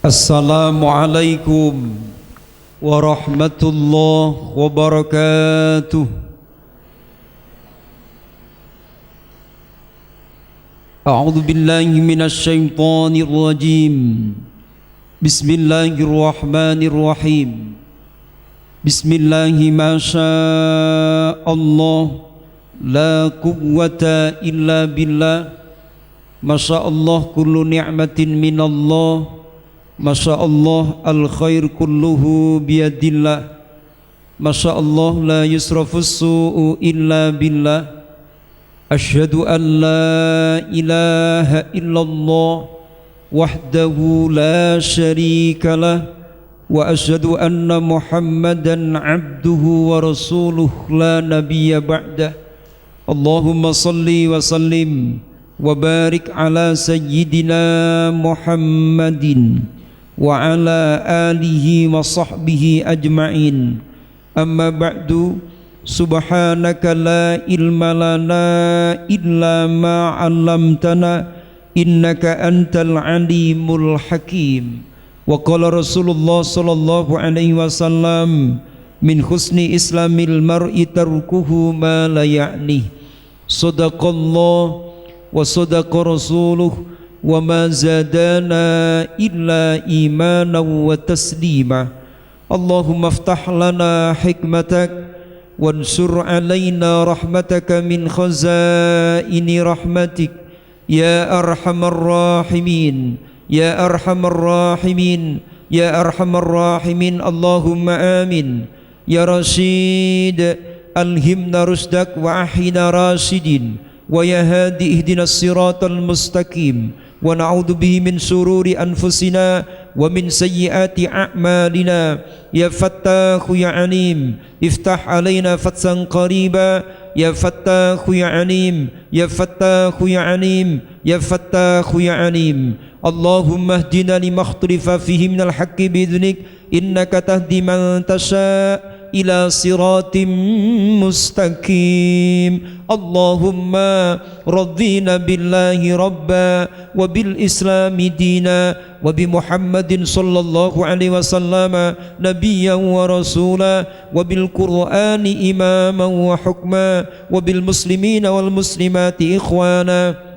Assalamualaikum warahmatullahi wabarakatuh. A'udzu billahi minasy syaithanir rajim. Bismillahirrahmanirrahim. Bismillahi ma sya'allah la quwwata illa billah. Masyaallah kullu ni'matin minallah. Masya Allah al-khair kulluhu biyadillah. Masya Allah la yusrafus su'u illa billah. Ashhadu an la ilaha illallah wahdahu la sharika lah. Wa ashhadu anna Muhammadan abduhu wa rasuluh la nabiyya ba'dah. Allahumma salli wa sallim wa barik ala sayyidina Muhammadin wa ala alihi wa sahbihi ajma'in. Amma ba'du. Subhanaka la ilma lana illa ma 'allamtana innaka antal alimul hakim. Wa qala Rasulullah sallallahu alaihi wasallam min husni islamil mar'i tarkuhu ma la ya'ni. Sadaqallah wa sadaqa rasuluh wa ma zadana illa imanan wa taslima. Allahumma aftah lana hikmatak wansur alaina rahmataka min khazaini rahmatik ya arhamar rahimin ya arhamar rahimin ya arhamar rahimin. Allahumma amin. Ya Rashid alhimna rusdak wa ahina rasidin wa ya hadi ihdinas siratal mustaqim. Wa na'udzu bihi min sururi anfusina wa min sayyiati a'malina. Ya Fattahu ya Alim iftah alaina fathan qariba. Ya Fattahu ya Alim ya Fattahu ya Alim ya Fattahu ya Alim. Allahumma hdina lima ikhtalafa fihi minal haqqi bi'idhnik innaka tahdi man tasha' ila siratim mustaqim. Allahumma radina billahi rabba wa bil islami dina wa bi Muhammadin sallallahu alaihi wasallam nabiyyan wa rasula wa bil qur'ani imaman wa hukma wa bil muslimina wal muslimati ikhwana.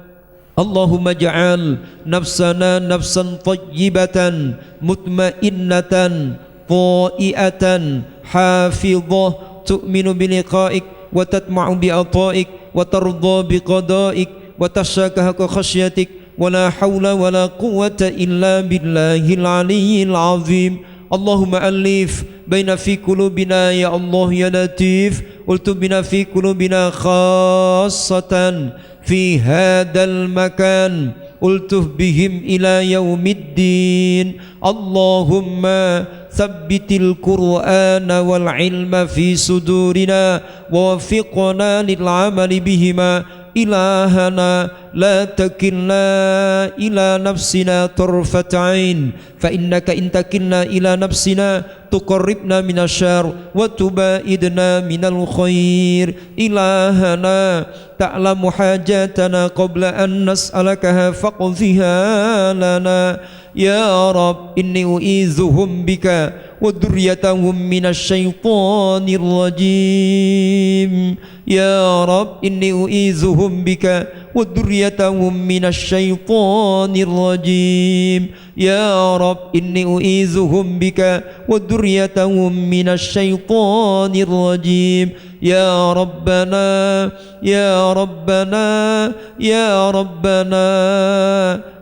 Allahumma ja'al nafsana nafsan tayyibatan mutmainnatan ta'iatan hafidhah tu'minu biliqa'ik wa tatma'u bi'ata'ik wa tardha biqada'ik wa tashaka haqqa khasyatik wa la hawla wa la quwwata illa billahil aliyyil azim. Allahumma alif baina fi qulubina ya Allah ya Latif ultub bina fi qulubina khassatan fi hadzal makan ultuf bihim ila yaumiddin. Allahumma thabbitil qur'ana wal ilma fi sudurina wa wafiqna lil amali bihima. Ilahana la takilna ila nafsina tarfat ain fa innaka in takilna ila nafsina tuqarribna minasyarr wa tubaidna minal khair. Ilahana ta'lamu hajatana qabla an nas'alakaha faqdhiha lana. Ya Rab inni u'izuhum bika wa dhurriyyatahum minasy syaithanir rajim. Ya Rab inni u'izuhum bika wa dhurriyyatahum minasy syaithanir rajim. Ya Rab inni u'izuhum bika wa dhurriyyatahum minasy syaithanir rajim. Ya Rabbana ya Rabbana ya Rabbana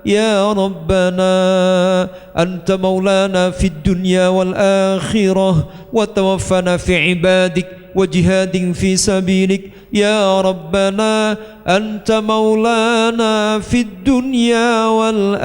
ya Rabbana anta maulana fid dunya wal akhirah wa tawaffana fi ibadik wa jihadin fi sabilik. Ya Rabbana anta maulana fid dunya wal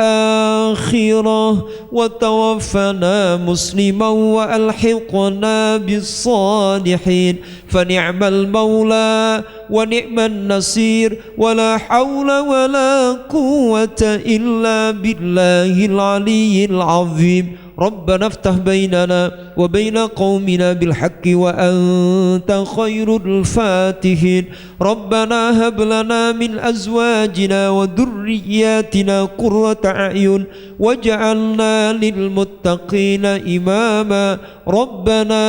akhirah wa tawaffana musliman wa alhiqna bis salihin. Fa ni'mal maula wa ni'man nasir wa la hawla wa la quwwata illa billahil aliyyil azim. ربنا افتح بيننا وبين قومنا بالحق وأنت خير الفاتحين ربنا هب لنا من أزواجنا وذرياتنا قرة أعين واجعلنا للمتقين إماما ربنا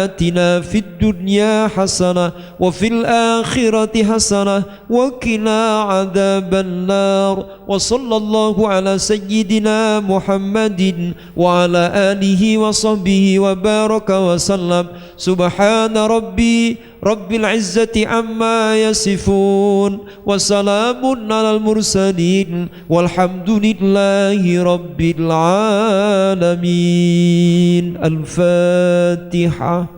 آتنا في الدنيا حسنة وفي الآخرة حسنة وقنا عذاب النار وصلى الله على سيدنا محمد وعلى آله وصحبه وبارك وسلم سبحان ربي رب العزة عما يصفون وسلام على المرسلين والحمد لله رب العالمين. الفاتحة.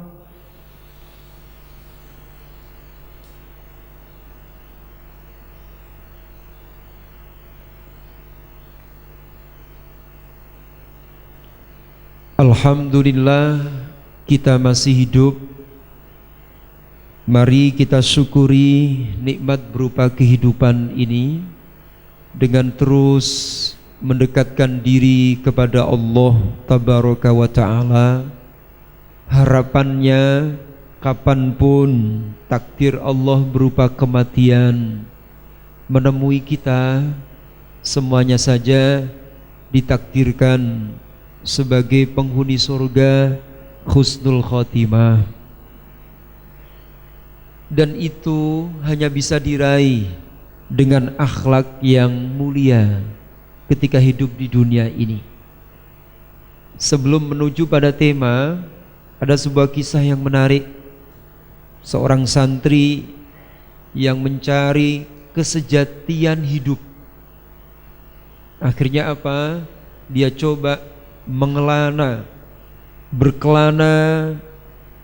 Alhamdulillah kita masih hidup. Mari kita syukuri nikmat berupa kehidupan ini dengan terus mendekatkan diri kepada Allah Tabaraka wa Ta'ala. Harapannya kapanpun takdir Allah berupa kematian menemui kita, semuanya saja ditakdirkan sebagai penghuni surga husnul khotimah, dan itu hanya bisa diraih dengan akhlak yang mulia ketika hidup di dunia ini. Sebelum menuju pada tema, ada sebuah kisah yang menarik. Seorang santri yang mencari kesejatian hidup, akhirnya apa? Dia coba berkelana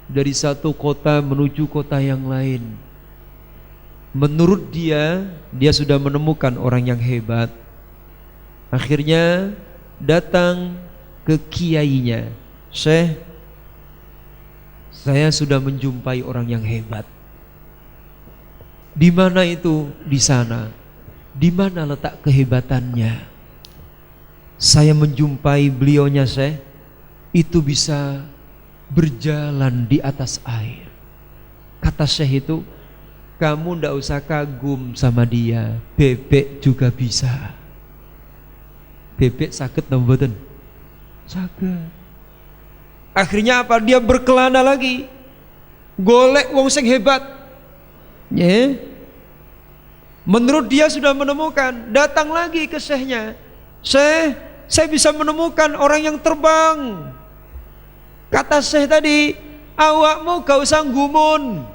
dari satu kota menuju kota yang lain. Menurut dia sudah menemukan orang yang hebat. Akhirnya datang ke kiainya, "Syekh, saya sudah menjumpai orang yang hebat." "Di mana itu?" "Di sana." "Di mana letak kehebatannya?" "Saya menjumpai beliaunya, Syekh. Itu bisa berjalan di atas air." Kata Syekh itu, "Kamu ndak usah kagum sama dia, bebek juga bisa." "Bebek sakit nambaten?" "Sakit." Akhirnya apa? Dia berkelana lagi, golek wong sing hebat. Menurut dia sudah menemukan, datang lagi ke Syekhnya. "Syekh, saya bisa menemukan orang yang terbang." Kata Syekh tadi, "Awakmu gak usah gumun,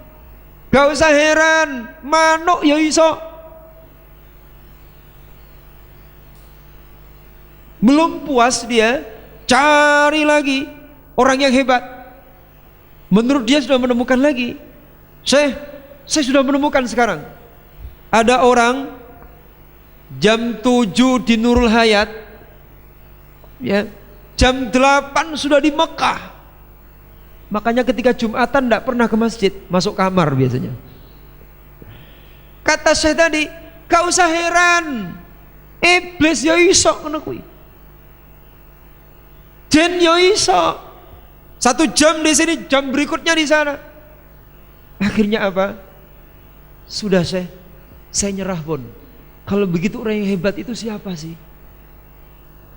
gak usah heran, manuk ya iso." Belum puas dia, cari lagi orang yang hebat. Menurut dia sudah menemukan lagi. "Syekh, saya sudah menemukan sekarang. Ada orang jam 7 di Nurul Hayat, ya, jam 8 sudah di Mekah. Makanya ketika Jumatan tidak pernah ke masjid, masuk kamar biasanya." Kata Syekh tadi, "Gak usah heran, iblis ya iso ngono kuwi. Jin ya iso. 1 jam di sini, jam berikutnya di sana." Akhirnya apa? "Sudah Syekh, saya nyerah pun. Kalau begitu orang yang hebat itu siapa sih?"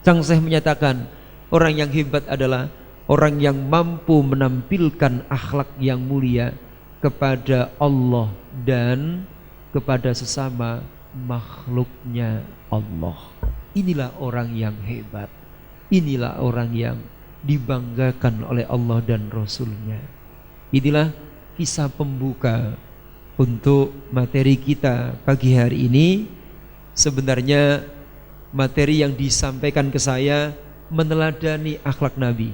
Sang Syekh menyatakan, orang yang hebat adalah orang yang mampu menampilkan akhlak yang mulia kepada Allah dan kepada sesama makhluknya Allah. Inilah orang yang hebat. Inilah orang yang dibanggakan oleh Allah dan Rasulnya. Inilah kisah pembuka untuk materi kita pagi hari ini. Sebenarnya materi yang disampaikan ke saya meneladani akhlak Nabi,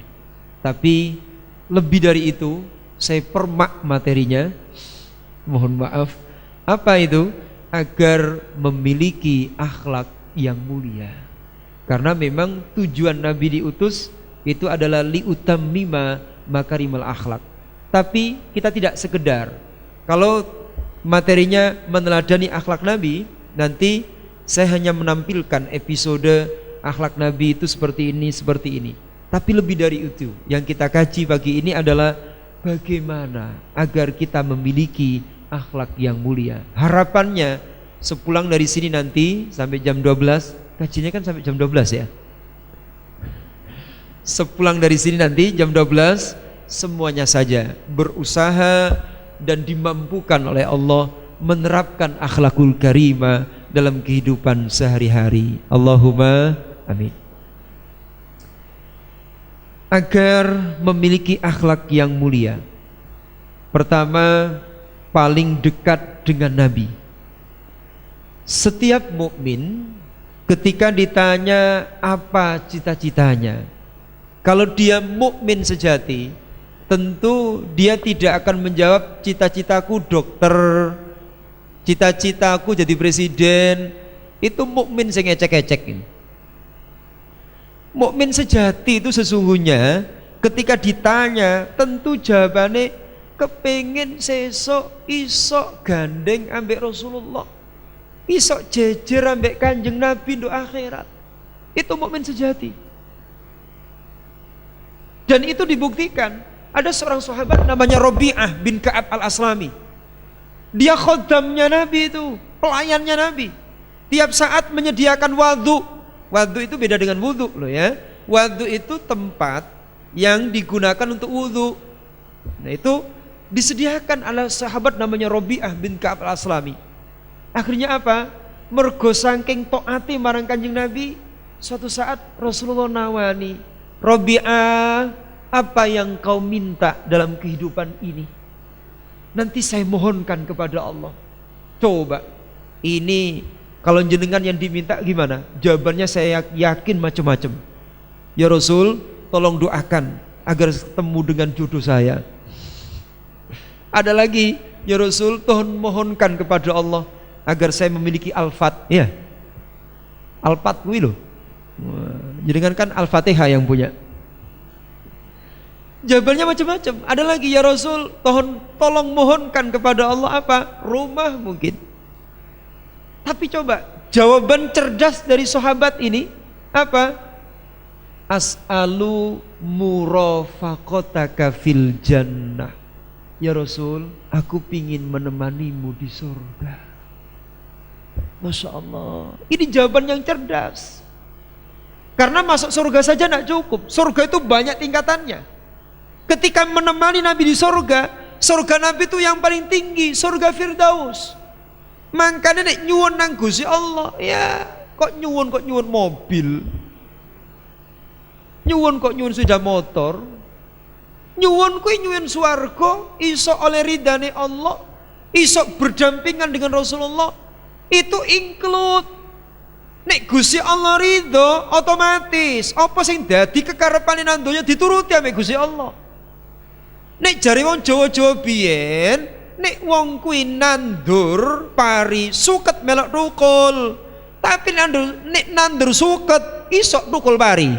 tapi lebih dari itu saya permak materinya. Mohon maaf. Apa itu? Agar memiliki akhlak yang mulia. Karena memang tujuan Nabi diutus itu adalah liutammima makarimal akhlak. Tapi kita tidak sekedar, kalau materinya meneladani akhlak Nabi, nanti saya hanya menampilkan episode akhlak Nabi itu seperti ini, seperti ini. Tapi lebih dari itu, yang kita kaji pagi ini adalah bagaimana agar kita memiliki akhlak yang mulia. Harapannya sepulang dari sini nanti sampai jam 12, kajinya kan sampai jam 12 ya. Sepulang dari sini nanti jam 12, semuanya saja berusaha dan dimampukan oleh Allah menerapkan akhlakul karimah dalam kehidupan sehari-hari. Allahumma amin. Agar memiliki akhlak yang mulia, pertama, paling dekat dengan Nabi. Setiap mukmin ketika ditanya apa cita-citanya, kalau dia mukmin sejati, tentu dia tidak akan menjawab cita-citaku dokter, cita-citaku jadi presiden. Itu mukmin sing ecek-ecek ini. Mukmin sejati itu sesungguhnya ketika ditanya tentu jawabannya kepingin sesok isok gandeng ambek Rasulullah, isok jejer ambek Kanjeng Nabi untuk akhirat. Itu mukmin sejati. Dan itu dibuktikan. Ada seorang sahabat namanya Rabi'ah bin Ka'ab al-Aslami. Dia khodamnya Nabi itu, pelayannya Nabi. Tiap saat menyediakan wadhu. Wadhu itu beda dengan wudhu loh ya. Wadhu itu tempat yang digunakan untuk wudhu. Nah itu disediakan oleh sahabat namanya Rabi'ah bin Ka'ab al-Aslami. Akhirnya apa? Mergo saking taati marang Kanjeng Nabi, suatu saat Rasulullah nawani, Rabi'ah, apa yang kau minta dalam kehidupan ini? Nanti saya mohonkan kepada Allah. Coba, ini kalau jenengan yang diminta gimana? Jawabannya saya yakin macam-macam. Ya Rasul, tolong doakan agar ketemu dengan jodoh saya. Ada lagi, ya Rasul, tolong mohonkan kepada Allah agar saya memiliki Al-Fat. Ya, Al-Fat kuwi loh. Jenengan kan Al-Fatihah yang punya. Jawabannya macam-macam. Ada lagi, ya Rasul, tolong mohonkan kepada Allah apa? Rumah mungkin. Tapi coba jawaban cerdas dari sahabat ini apa? As'alu murafaqataka fil jannah. Ya Rasul, aku pingin menemanimu di surga. Masya Allah, ini jawaban yang cerdas. Karena masuk surga saja tidak cukup. Surga itu banyak tingkatannya. Ketika menemani Nabi di surga, surga Nabi itu yang paling tinggi, surga Firdaus. Makanya nek nyuwun nang Gusti Allah, ya kok nyuwun mobil, nyuwun sepeda motor, nyuwun kuwi nyuwun swarga, iso oleh ridane Allah, iso berdampingan dengan Rasulullah, itu include. Nek Gusti Allah ridho, otomatis apa sing dadi kekarepane nang donya dituruti ambek Gusti Allah. Nek jare wong Jawa-Jawa biyen, nek wong kuwi nandur pari suket melok tukul, tapi nek nandur suket isok tukul pari,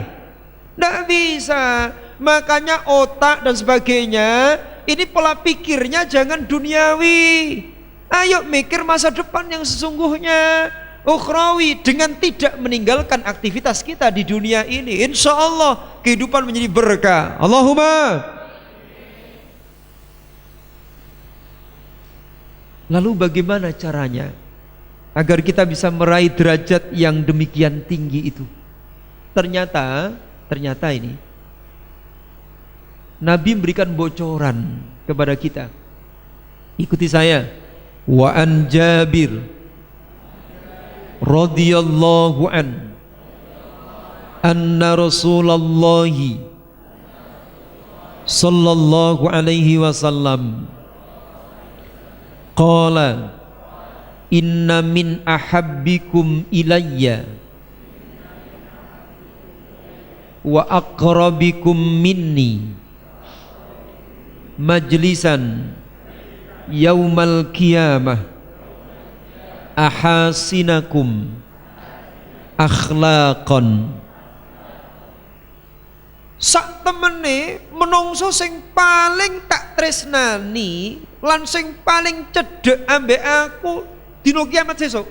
ndak bisa. Makanya otak dan sebagainya ini pola pikirnya jangan duniawi. Ayo mikir masa depan yang sesungguhnya, ukhrawi, dengan tidak meninggalkan aktivitas kita di dunia ini. Insya Allah kehidupan menjadi berkah. Allahumma. Lalu bagaimana caranya agar kita bisa meraih derajat yang demikian tinggi itu? Ternyata ini Nabi memberikan bocoran kepada kita. Ikuti saya. Wa an Jabir radhiyallahu anna Rasulullah sallallahu alaihi wasallam qala inna min ahabbikum ilayya wa aqrabikum minni majlisan yaumal qiyamah ahasinakum akhlaqan. Sak temene menungso sing paling tak tresnani lan sing paling cedhek ambek aku dina kiamat sesuk.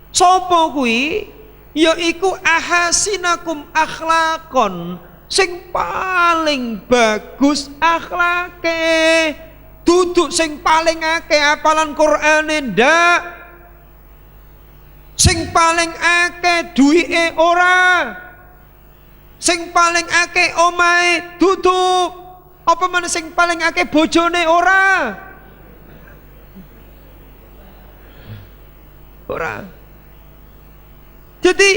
Sapa kuwi? Yaiku ahasinakum akhlaqan, sing paling bagus akhlake, duduk sing paling akeh hafalan Qur'ane ndak, sing paling akeh duwike ora, sing paling akeh omahe duduk, apa mana sing paling akeh bojone ora. Jadi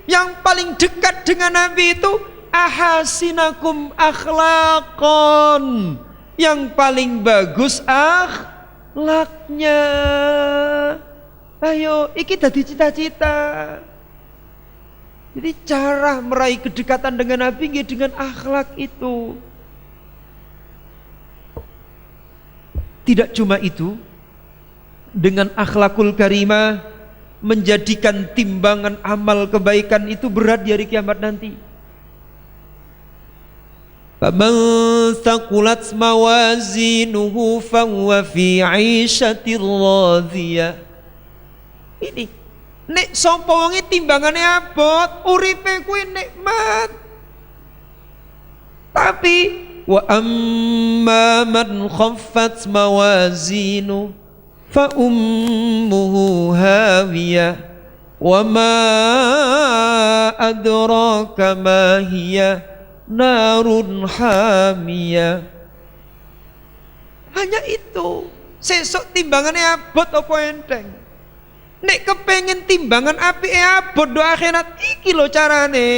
yang paling dekat dengan Nabi itu ahasinakum akhlaqon, yang paling bagus akhlaknya. Ayo, iki dadi cita-cita. Jadi cara meraih kedekatan dengan Nabi nggih dengan akhlak itu. Tidak cuma itu, dengan akhlakul karimah menjadikan timbangan amal kebaikan itu berat di hari kiamat nanti. Faman thaqulat mawazinuhu fahuwa fi 'ishatir radiyah. Ini nek sapa wonge timbangane abot, uripe kuwi nikmat. Tapi wa amma man khaffat mawazinu fa ummuhu hawiyah wa ma adraka ma hiya narun hamiyah. Hanya itu. Sesuk timbangannya abot apa enteng. Nek kepengen timbangan apike abot do akhirat, iki lho carane.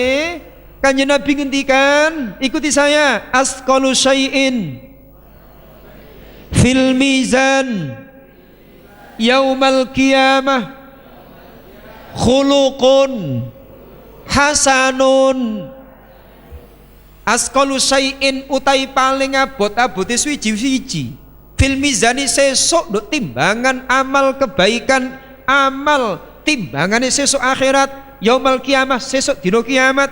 Kanjeng Nabi ngendikan, ikuti saya, asqalu syai'in fil mizan yaumal qiyamah khuluqun hasanun. Asqalu syai'in utai paling abote suwiji-wiji fil mizani sesuk nduk timbangan amal kebaikan, amal timbangane sesuk akhirat yaumal qiyamah, sesuk dina kiamat.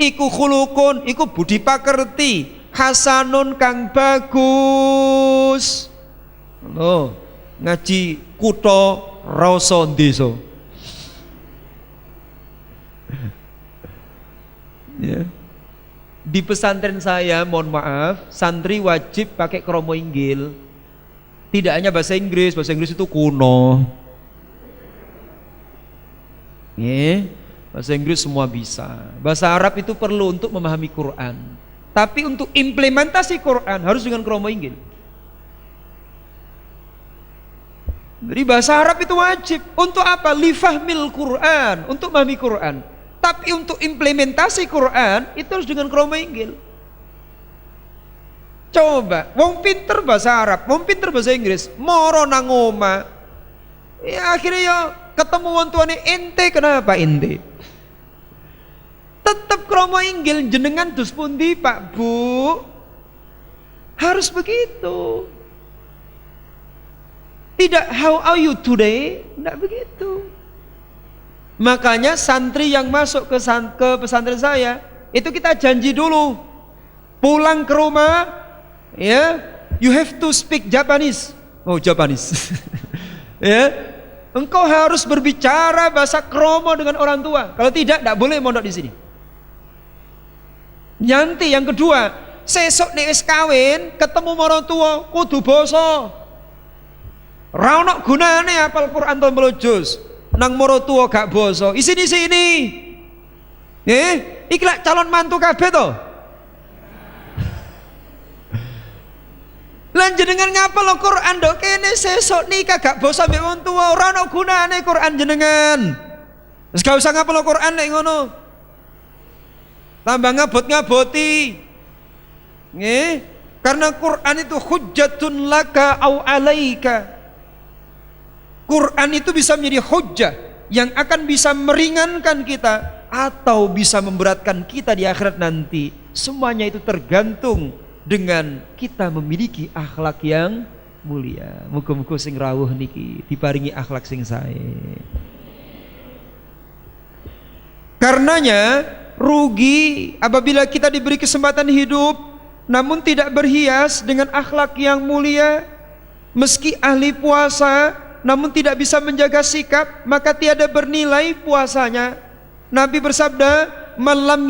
Iku khuluqun, iku budi pakerti, hasanun kang bagus. Loh, ngaji kutha rasa desa. Ya. Di pesantren saya, mohon maaf, santri wajib pakai kromo inggil. Tidak hanya bahasa Inggris itu kuno. Bahasa Inggris semua bisa. Bahasa Arab itu perlu untuk memahami Quran. Tapi untuk implementasi Quran harus dengan kromo inggil. Jadi bahasa Arab itu wajib. Untuk apa? Lifahmil Quran, untuk memahami Quran. Tapi untuk implementasi Quran itu harus dengan kromo inggil. Coba, wong pinter bahasa Arab, wong pinter bahasa Inggris, moro nang omah. Ya akhirnya ya ketemu wong tuane, ente kenapa ente? Tetap kromo inggil, jenengan dus pundi Pak Bu? Harus begitu. Tidak how are you today? Tidak begitu. Makanya santri yang masuk ke pesantren saya itu kita janji dulu, pulang ke rumah ya, you have to speak Japanese. Oh Japanese. Ya, engkau harus berbicara bahasa kromo dengan orang tua. Kalau tidak boleh mondok di sini. Nanti yang kedua, sesuk nek wis kawin ketemu marang tua kudu basa. Ra ono gunane hafal Quran 30 juz nang marang tua gak basa. Isini. Iki lak calon mantu kabeh to. Lan jenengan ngapal Quran ndok kene sesuk nikah gak basa mbek wong tua, ora ono gunane Quran jenengan. Wis gak usah ngapal Quran nek ngono. Tambah ngabot-ngaboti. Nggih, karena Quran itu hujjatun laka au alaika. Quran itu bisa menjadi hujjah yang akan bisa meringankan kita atau bisa memberatkan kita di akhirat nanti. Semuanya itu tergantung dengan kita memiliki akhlak yang mulia. Muga-muga sing rawuh niki diparingi akhlak sing sae. Karenanya rugi apabila kita diberi kesempatan hidup namun tidak berhias dengan akhlak yang mulia. Meski ahli puasa namun tidak bisa menjaga sikap, maka tiada bernilai puasanya. Nabi bersabda, man lam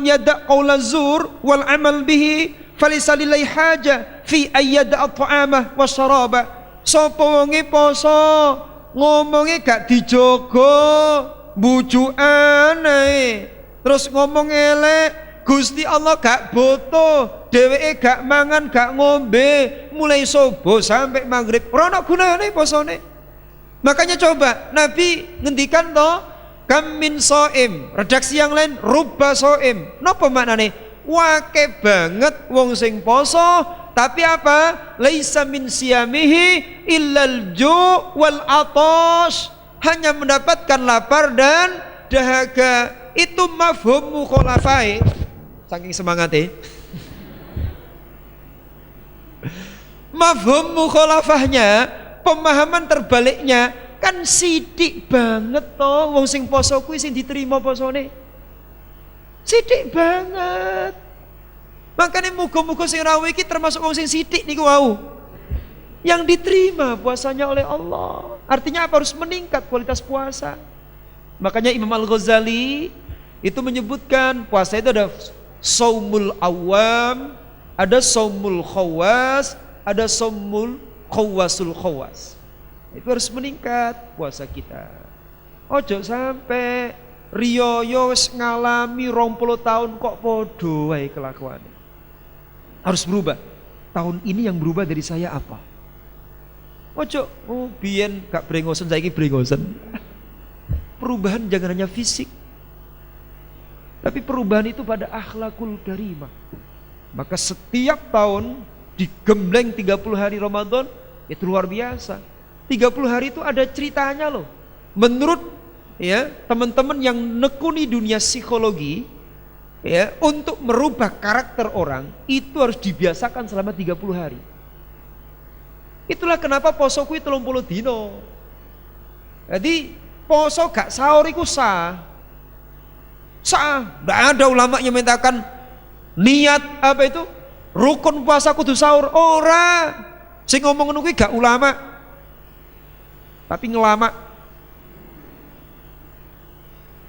yada' qaula zur wal amal bihi falisa lillahi haja fi ayyada at-ta'amah wa syaraba. Sapa wonge poso ngomongnya gak dijogo, bujukane, terus ngomong elek, Gusti Allah gak boto, dheweke gak mangan gak ngombe, mulai subuh sampai maghrib, ora ana gunane posone. Makanya coba Nabi ngendikan toh, kam min shaim, redaksi yang lain rubba shaim. Napa maknane? Wake banget wong sing poso, tapi apa? Laisa min siyamihi illal ju' wal atash. Hanya mendapatkan lapar dan dahaga. Itu mafhum mukhalafah. Saking semangatnya. Mafhum mukhalafahnya, pemahaman terbaliknya kan sidik banget toh wong sing poso kuwi sing diterima posone. Sidik banget. Makanya muga-muga sing rawuh iki termasuk wong sing sithik niku wau. Yang diterima puasanya oleh Allah. Artinya apa? Harus meningkat kualitas puasa. Makanya Imam Al-Ghazali itu menyebutkan puasa itu ada shaumul awam, ada shaumul khawas, ada shaumul khawasul khawas. Itu harus meningkat puasa kita. Ojo sampai riyoyo wis ngalami 20 tahun kok podo wae kelakuane. Harus berubah. Tahun ini yang berubah dari saya apa? Ojo, biyen gak brengosen saiki brengosen. Perubahan jangan hanya fisik, tapi perubahan itu pada akhlakul karimah. Maka setiap tahun digembleng 30 hari Ramadan, itu luar biasa. 30 hari itu ada ceritanya loh. Menurut ya teman-teman yang nekuni dunia psikologi, ya, untuk merubah karakter orang itu harus dibiasakan selama 30 hari. Itulah kenapa poso kuwi 30 dino. Jadi poso gak sahur iku sah. Sah, ndak ada ulama yang mengatakan niat apa itu rukun puasa kudu sahur. Ora. Sing ngomong ngono kuwi gak ulama. Tapi ngelama.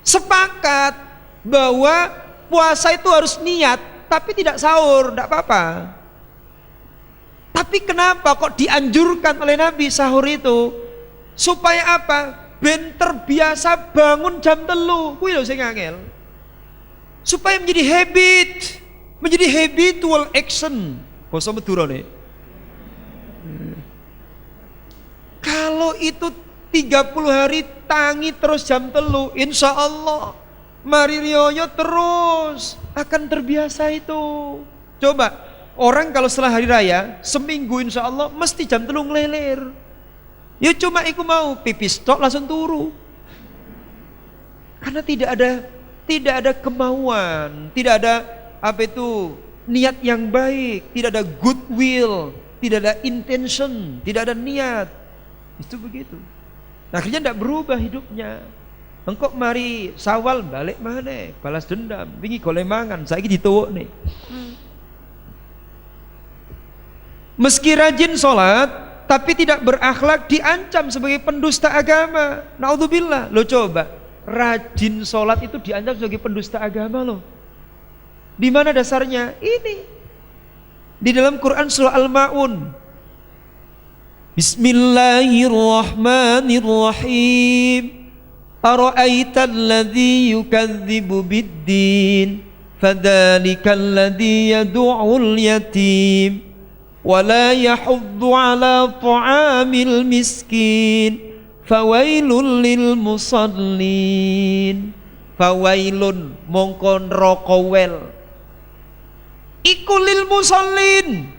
Sepakat bahwa puasa itu harus niat, tapi tidak sahur, tidak apa-apa. Tapi kenapa kok dianjurkan oleh Nabi sahur itu? Supaya apa? Ben terbiasa bangun jam 3. Kuwi lho sing angel. Supaya menjadi habit, menjadi habitual action. Basa Madurane. Kalau itu 30 hari tangi terus jam 3, insya Allah mari riyo terus akan terbiasa itu. Coba orang kalau setelah hari raya seminggu insya Allah mesti jam 3 ngeleler. Ya cuma iku mau pipis tok langsung turu. Karena tidak ada kemauan, tidak ada apa itu niat yang baik, tidak ada goodwill, tidak ada intention, tidak ada niat. Itu begitu. Nah, akhirnya tidak berubah hidupnya. Engkau mari Sawal balik mana? Balas dendam. Wingi golek mangan, saiki dituwukne. Meski rajin sholat, tapi tidak berakhlak diancam sebagai pendusta agama. Naudzubillah. Lo coba, rajin sholat itu diancam sebagai pendusta agama loh. Di mana dasarnya? Ini di dalam Quran surah Al-Maun. Bismillahirrahmanirrahim. Ara'aita alladhi yukadzibu bid-din fadzalika alladhi yad'ul yatim wa la yahuddu 'ala ta'amil miskin fawailul lil musallin. Fawailun mongko neraka wel iku lil musallin.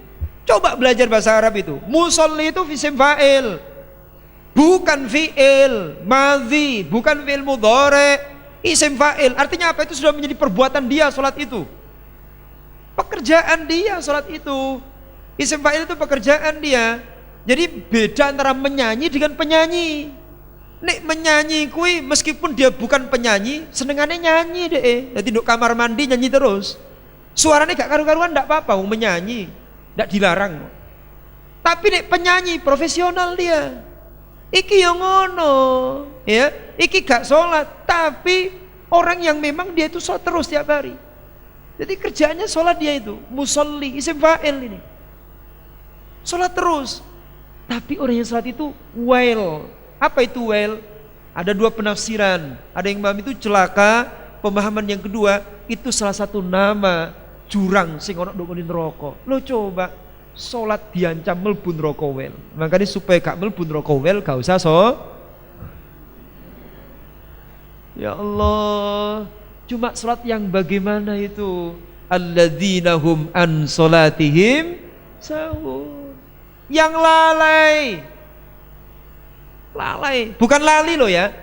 Coba belajar bahasa Arab itu. Musolli itu isim fa'il, bukan fi'il madhi, bukan fi'il mudhari, isim fa'il. Artinya apa? Itu sudah menjadi perbuatan dia sholat itu, pekerjaan dia sholat itu. Isim fa'il itu pekerjaan dia. Jadi beda antara menyanyi dengan penyanyi. Nek menyanyi kui meskipun dia bukan penyanyi, senengannya nyanyi deh. Jadi di kamar mandi nyanyi terus. Suaranya gak karu-karuan ndak apa-apa, mau menyanyi, ndak dilarang. Tapi nek penyanyi profesional dia, iki yang ngono, ya, iki gak sholat, tapi Orang yang memang dia itu sholat terus tiap hari. Jadi kerjaannya sholat dia itu, musolli, isim fa'il ini. Sholat terus. Tapi orang yang sholat itu wail. Apa itu wail? Ada dua penafsiran. Ada yang memahami itu celaka. Pemahaman yang kedua, itu salah satu nama jurang sing ono ndongone neraka. Lo coba sholat diancam mlebu neraka wail. Makanya supaya gak mlebu neraka wail gak usah Ya Allah, cuma sholat yang bagaimana itu? Alladzina hum an sholatihim sahun. Yang lalai. Lalai, bukan lali loh ya.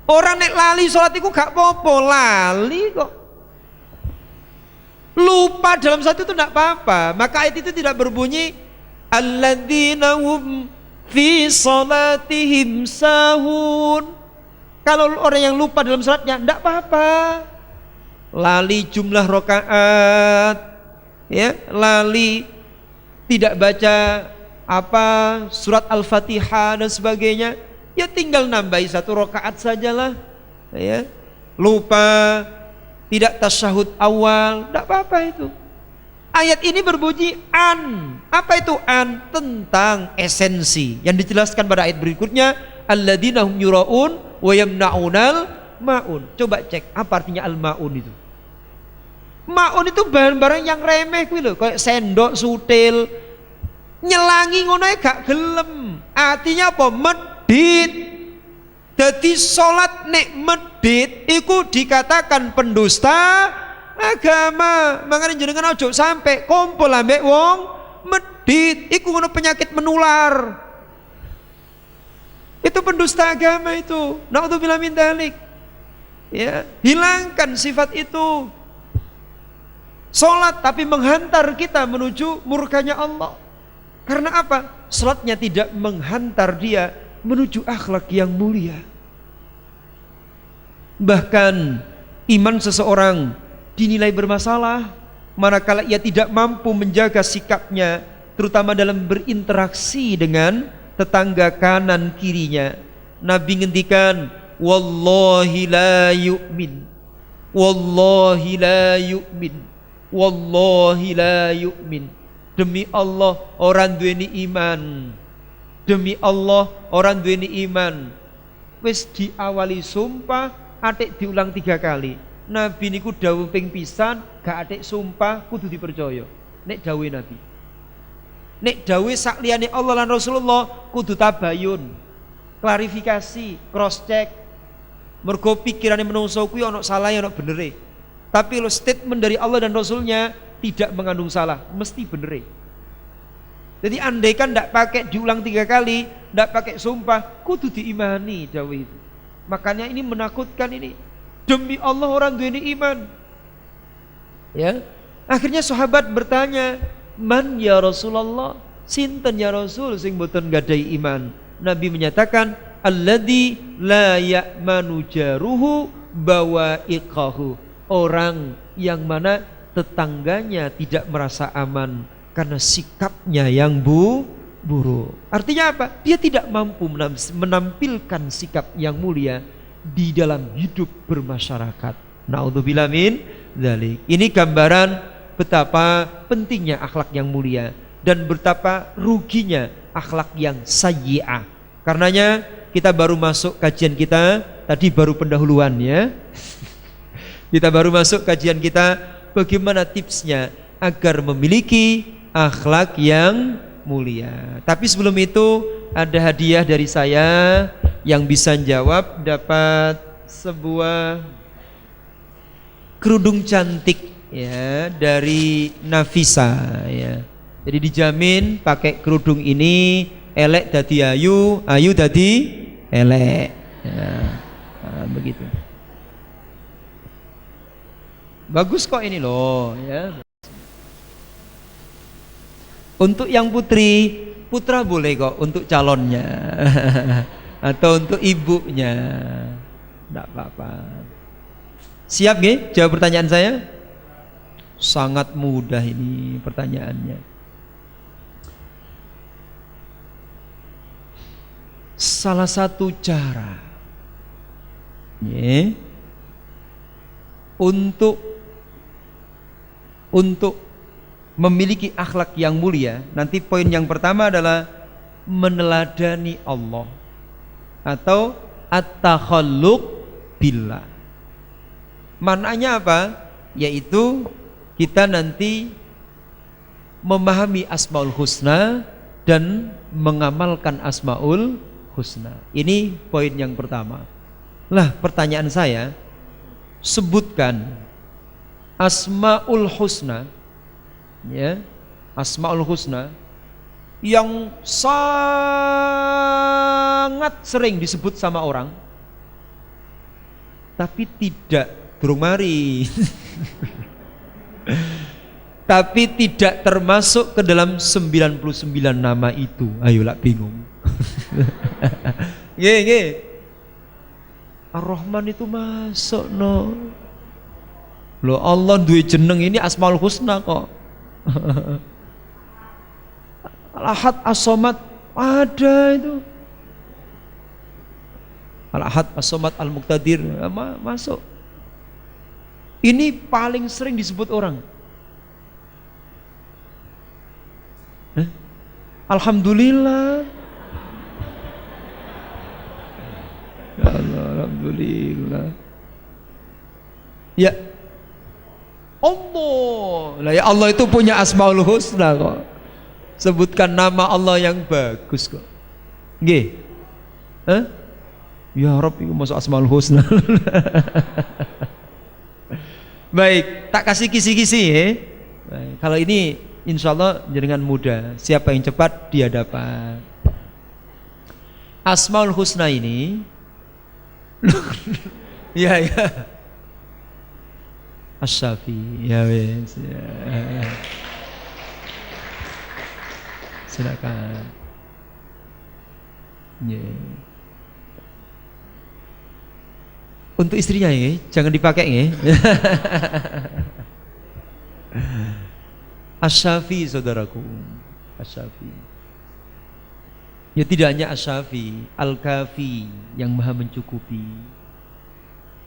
Orang nek lali sholat itu gak apa-apa, lali kok. Lupa dalam sholat itu tidak apa-apa. Maka ayat itu tidak berbunyi alladzina hum fi sholatihim sahun. Kalau orang yang lupa dalam sholatnya tidak apa-apa. Lali jumlah rakaat, ya, lali tidak baca surat Al-Fatihah dan sebagainya, ya tinggal nambahi 1 rakaat sajalah, ya. Lupa tidak tasyahud awal, tidak apa-apa itu. Ayat ini berbunyi an. Apa itu an? Tentang esensi yang dijelaskan pada ayat berikutnya, alladzina hum yuraun wa yamna'unal ma'un. Coba cek apa artinya al-ma'un itu. Ma'un itu bahan-barang yang remeh kuwi lho, kayak sendok, sutil. Nyelangi ngono gak gelem. Artinya apa? Medit. Jadi salat nek medit iku dikatakan pendusta agama. Makanya jenengan ojo sampai kumpul ambek wong medit. Iku ngono penyakit menular. Itu pendusta agama itu. Na'udzubillah min dzalik. Ya, hilangkan sifat itu. Salat tapi menghantar kita menuju murkanya Allah. Karena apa? Salatnya tidak menghantar dia menuju akhlak yang mulia. Bahkan iman seseorang dinilai bermasalah manakala ia tidak mampu menjaga sikapnya, terutama dalam berinteraksi dengan tetangga kanan kirinya. Nabi ngendikan, wallahi la yu'min, wallahi la yu'min, wallahi la yu'min. Demi Allah orang duweni iman, demi Allah orang duweni iman. Wis diawali sumpah atik diulang 3 kali. Nabi niku dawuh ping pisan gak atik sumpah kudu dipercaya nek dawuhe Nabi. Nek dawuh sakliyane Allah lan Rasulullah kudu tabayun, klarifikasi, cross check. Mergo pikirane menungso kuwi ana salahe ana benere. Tapi lo statement dari Allah dan Rasulnya tidak mengandung salah, mesti benere. Jadi andaikan ndak pakai diulang 3 kali, ndak pakai sumpah, kudu diimani dawuh itu. Makanya ini menakutkan ini. Demi Allah orang duweni iman. Ya. Akhirnya sahabat bertanya, "Man ya Rasulullah?" Sinten ya Rasul sing mboten gadai iman? Nabi menyatakan, "Alladzi la ya'manu jaruhu bawa'iqahu." Orang yang mana tetangganya tidak merasa aman karena sikapnya yang buruk. Artinya apa? Dia tidak mampu menampilkan sikap yang mulia di dalam hidup bermasyarakat. Na'udzubillah min dzalik. Ini gambaran betapa pentingnya akhlak yang mulia dan betapa ruginya akhlak yang sayyi'ah. Karenanya kita baru masuk kajian kita, tadi baru pendahuluan ya. Kita baru masuk kajian kita bagaimana tipsnya agar memiliki akhlak yang mulia. Tapi sebelum itu ada hadiah dari saya, yang bisa jawab dapat sebuah kerudung cantik ya dari Nafisa ya. Jadi dijamin pakai kerudung ini elek dadi ayu, ayu dadi elek. Ya. Nah, begitu. Bagus kok ini loh ya. Untuk yang putri, putra boleh kok untuk calonnya atau untuk ibunya, enggak apa-apa. Siap nggih jawab pertanyaan saya? Sangat mudah ini pertanyaannya. Salah satu cara untuk memiliki akhlak yang mulia, nanti poin yang pertama adalah meneladani Allah atau at-takhalluq billah. Maknanya apa? Yaitu kita nanti memahami Asmaul Husna dan mengamalkan Asmaul Husna. Ini poin yang pertama. Lah, pertanyaan saya, sebutkan Asmaul Husna, ya, Asmaul Husna yang sangat sering disebut sama orang tapi tidak durung mari tapi tidak termasuk ke dalam 99 nama itu. Ayolah, bingung. Nggih. Ar-Rahman itu masuk no. Loh, Allah duwe jeneng ini Asmaul Husna kok. Al-Ahad, As-Somad ada itu. Al-Ahad, As-Somad, Al-Muqtadir masuk. Ini paling sering disebut orang. Alhamdulillah. Ya Allah, alhamdulillah. Ya Allah. Lah, ya Allah itu punya Asmaul Husna kok. Sebutkan nama Allah yang bagus kok. Nggih. Ya Rabb, itu masuk Asmaul Husna. Baik, tak kasih kisi-kisi ya. Baik, kalau ini insya Allah dengan mudah. Siapa yang cepat dia dapat. Asmaul Husna ini ya Asy-Syafi, ya wes ya. Silakan. Yeah. Untuk istrinya ya, jangan dipakai ya. Asy-Syafi, saudaraku, Asy-Syafi. Ya, tidak hanya Asy-Syafi, Al-Kafi, yang maha mencukupi.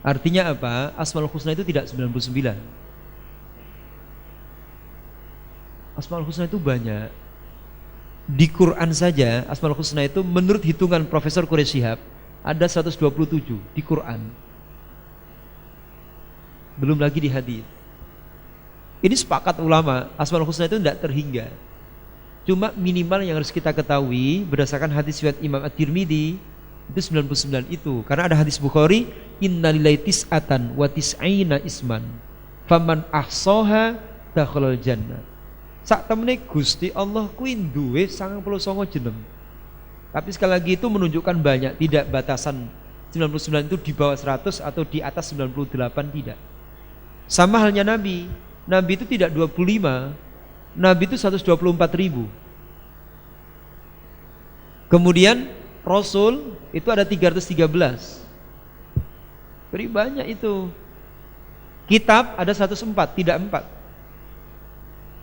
Artinya apa? Asmaul Husna itu tidak 99. Asmaul Husna itu banyak. Di Quran saja Asmaul Husna itu menurut hitungan Profesor Quraish Shihab ada 127 di Quran. Belum lagi di hadis. Ini sepakat ulama, Asmaul Husna itu tidak terhingga. Cuma minimal yang harus kita ketahui berdasarkan hadis riwayat Imam At-Tirmidzi itu 99 itu. Karena ada hadis Bukhari, innalillahi tis'atan wa tis'ina isman faman ahsaha dakhalal jannah. Sak temene Gusti Allah kuwi duwe 99 jeneng. Tapi sekali lagi itu menunjukkan banyak, tidak batasan 99 itu di bawah 100 atau di atas 98, tidak. Sama halnya Nabi. Nabi itu tidak 25, Nabi itu 124.000. Kemudian Rasul itu ada 313. Beri banyak itu. Kitab ada 104, tidak 4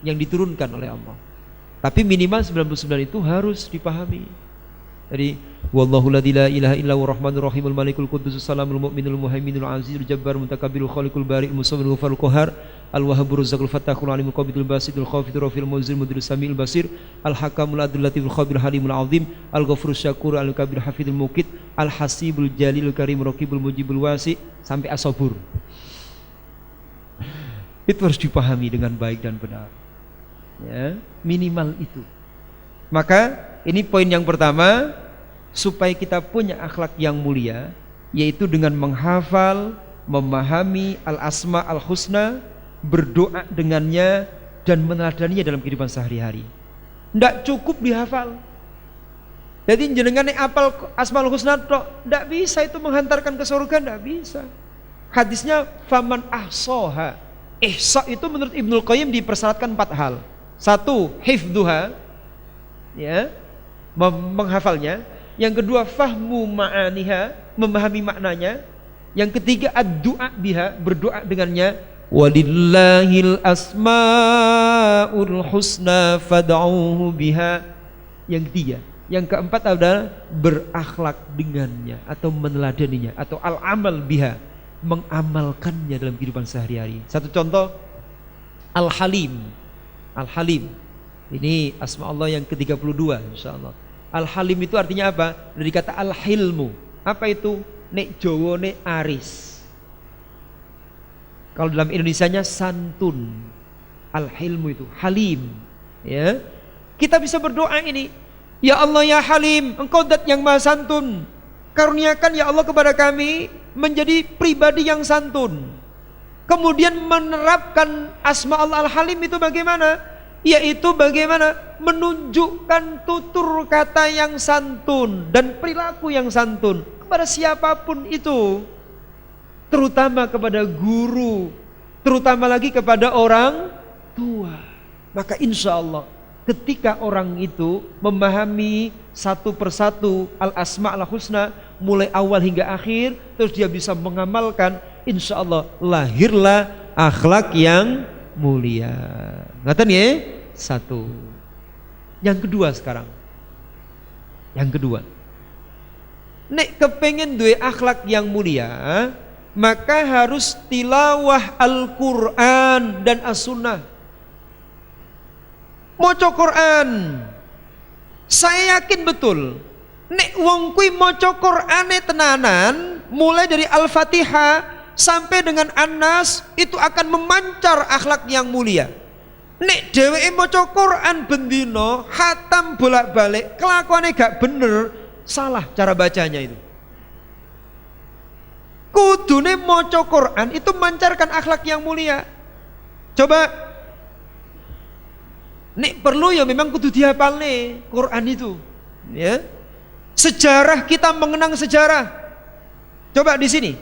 yang diturunkan oleh Allah. Tapi minimal 99 itu harus dipahami. Jadi wallahu la ilaha illa huwa rahmanur rahimul malikul quddus salamul mu'minul muhaiminul azizul jabbar mutakabbirul khaliqul bari'ul musawwirul ghafurul qahhar al wahhabur razzaqul fattahul alimul qabidul basidul khafidur rafil muzil mudirus samiul basir al hakamul adil latiful khabir halimul azim al ghafurus syakur al kabir hafidul muqit al hasibul jalil karim raqibul mujibul wasi sampai as-sabur. Itu harus dipahami dengan baik dan benar. Ya, minimal itu. Maka ini poin yang pertama, supaya kita punya akhlak yang mulia, yaitu dengan menghafal, memahami al-asma al-husna, berdoa dengannya dan meneladaninya dalam kehidupan sehari-hari. Tidak cukup dihafal. Jadi jenengan apal asmaul husna tok, tidak bisa itu menghantarkan ke surga, tidak bisa. Hadisnya faman ahsoha. Ihsa itu menurut Ibnul Qayyim dipersyaratkan 4 hal. 1, hifdzuha, ya, menghafalnya. Yang kedua, fahmu ma'aniha, memahami maknanya. Yang ketiga, ad-du'a biha, berdoa dengannya. Walillahil asma'ul husna fad'uhu biha. Yang ketiga. Yang keempat adalah berakhlak dengannya atau meneladaninya atau al-amal biha, mengamalkannya dalam kehidupan sehari-hari. Satu contoh, Al-Halim. Al-Halim ini asma Allah yang ke-32 insyaallah. Al-Halim itu artinya apa? Dari kata al-hilmu. Apa itu? Nek Jowo nek aris. Kalau dalam Indonesianya santun. Al-hilmu itu Halim, ya. Kita bisa berdoa ini, ya Allah ya Halim, Engkau zat yang maha santun, karuniakan ya Allah kepada kami menjadi pribadi yang santun. Kemudian menerapkan asma Allah Al-Halim itu bagaimana? Yaitu bagaimana menunjukkan tutur kata yang santun dan perilaku yang santun kepada siapapun itu, terutama kepada guru, terutama lagi kepada orang tua. Maka insya Allah ketika orang itu memahami satu persatu al-asma al-husna mulai awal hingga akhir, terus dia bisa mengamalkan, insya Allah lahirlah akhlak yang mulia. Ngaten ya? Satu. Yang kedua sekarang. Yang kedua, nek kepengen duwe akhlak yang mulia, maka harus tilawah Al-Quran dan As-Sunnah. Maca Quran. Saya yakin betul, nek wong kuwi maca Qurane tenanan, mulai dari Al-Fatihah sampai dengan An-Nas, itu akan memancar akhlak yang mulia. Nek dheweke maca Quran bendina, khatam bolak-balik, kelakuane gak bener, salah cara bacanya itu. Kudune maca Quran itu memancarkan akhlak yang mulia. Coba nek perlu ya memang kudu dihafalne Quran itu, ya. Sejarah, kita mengenang sejarah. Coba di sini,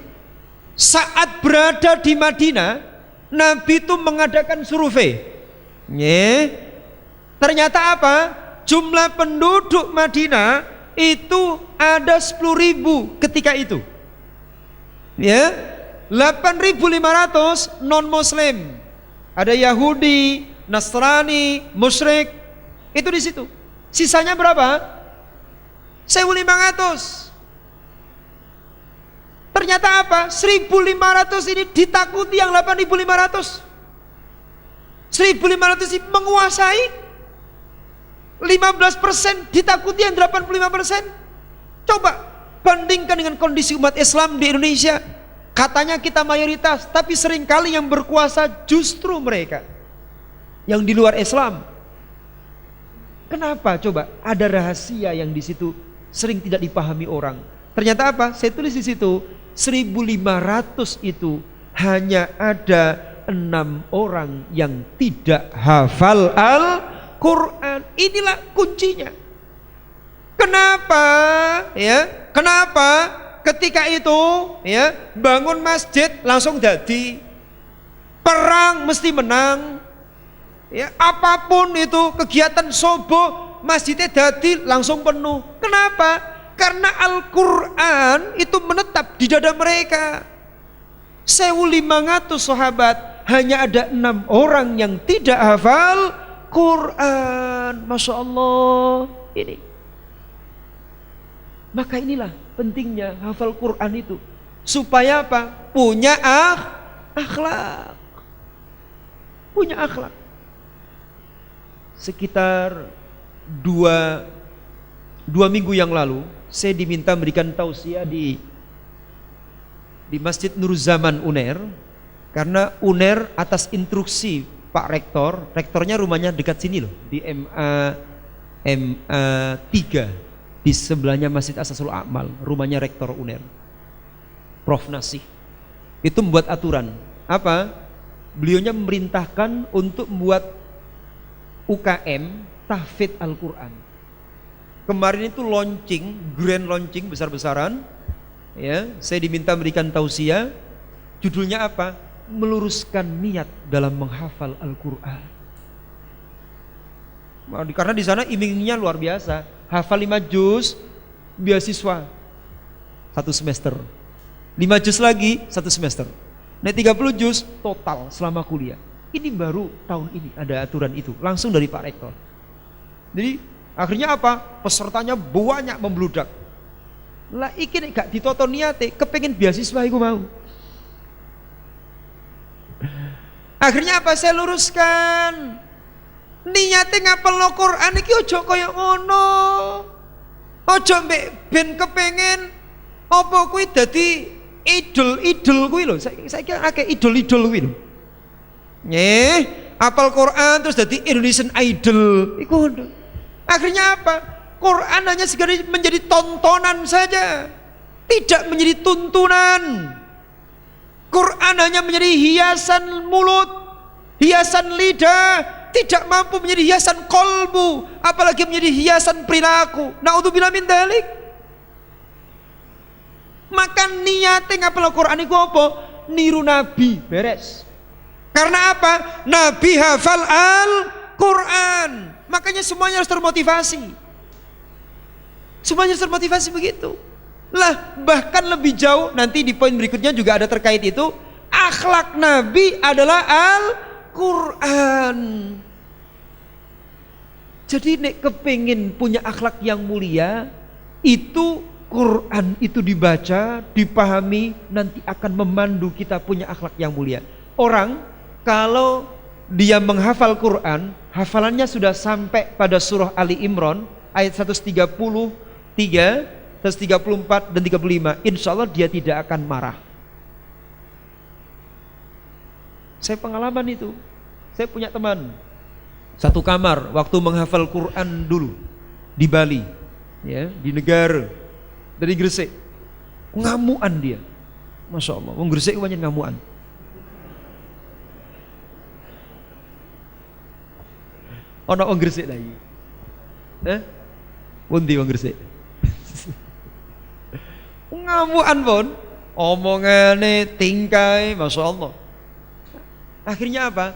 saat berada di Madinah, Nabi itu mengadakan survei. Ternyata apa? Jumlah penduduk Madinah itu ada 10.000 ketika itu. Ya, 8.500 non Muslim. Ada Yahudi, Nasrani, musyrik, itu di situ. Sisanya berapa? 1.500. Ternyata apa? 1.500 ini ditakuti yang 8.500. 1.500 ini menguasai. 15% ditakuti yang 85%. Coba bandingkan dengan kondisi umat Islam di Indonesia. Katanya kita mayoritas, tapi seringkali yang berkuasa justru mereka yang di luar Islam. Kenapa? Coba, ada rahasia yang di situ sering tidak dipahami orang. Ternyata apa? Saya tulis di situ, 1.500 itu hanya ada 6 orang yang tidak hafal Al-Quran. Inilah kuncinya. Kenapa? Ya, kenapa? Ketika itu, ya, bangun masjid langsung jadi, perang mesti menang. Ya, apapun itu kegiatan sobo, masjidnya jadi langsung penuh. Kenapa? Karena Al-Quran itu menetap di dada mereka. 1.500 sahabat, hanya ada 6 orang yang tidak hafal Quran. Masya Allah. Ini. Maka inilah pentingnya hafal Quran itu. Supaya apa? Punya akhlak. Punya akhlak. Sekitar dua minggu yang lalu, saya diminta memberikan tausiah di Masjid Nur Zaman UNER, karena UNER atas instruksi Pak Rektor, rektornya rumahnya dekat sini loh, di MA 3, di sebelahnya Masjid Asasul A'mal, rumahnya Rektor UNER, Prof Nasih. Itu membuat aturan. Apa? Beliaunya memerintahkan untuk membuat UKM tahfidz Al-Quran. Kemarin itu launching, grand launching besar-besaran. Ya, saya diminta memberikan tausiah. Judulnya apa? Meluruskan niat dalam menghafal Al-Quran. Karena di sana iming-imingnya luar biasa. Hafal 5 juz, beasiswa 1 semester. 5 juz lagi 1 semester. Nah 30 juz total selama kuliah. Ini baru tahun ini ada aturan itu, langsung dari Pak Rektor. Jadi akhirnya apa? Pesertanya banyak membludak. Lah iki nek gak ditoto niate, kepengin beasiswa iku mau. Akhirnya apa? Saya luruskan. Niate ngapalno Quran iki aja kaya ngono. Aja mbek ben kepengen apa kuwi dadi idol kuwi lho. Saiki akeh idol kuwi lho. Nggih, apal Quran terus dadi Indonesian Idol. Iku akhirnya apa? Quran hanya sekedar menjadi tontonan saja, tidak menjadi tuntunan. Quran hanya menjadi hiasan mulut, hiasan lidah, tidak mampu menjadi hiasan kolbu, apalagi menjadi hiasan perilaku. Naudzubillah min dzalik. Maka niatnya ngapal Quran itu apa? Niru Nabi, beres. Karena apa? Nabi hafal Al-Quran. Makanya semuanya harus termotivasi. Semuanya harus termotivasi begitu. Lah bahkan lebih jauh nanti di poin berikutnya juga ada terkait itu. Akhlak Nabi adalah Al-Quran. Jadi nek kepingin punya akhlak yang mulia, itu Quran itu dibaca, dipahami, nanti akan memandu kita punya akhlak yang mulia. Orang kalau dia menghafal Quran, hafalannya sudah sampai pada surah Ali Imran ayat 133, 134 dan 35, insya Allah dia tidak akan marah. Saya pengalaman itu. Saya punya teman satu kamar waktu menghafal Quran dulu di Bali, ya, di negara dari Gresik. Ngamuan dia, masya Allah. Wong Gresik banyak ngamuan. Ono wong Gresik lagi. Pundi wong Gresik? Ngamuan pun, omongane, tingkai, masya Allah. Akhirnya apa?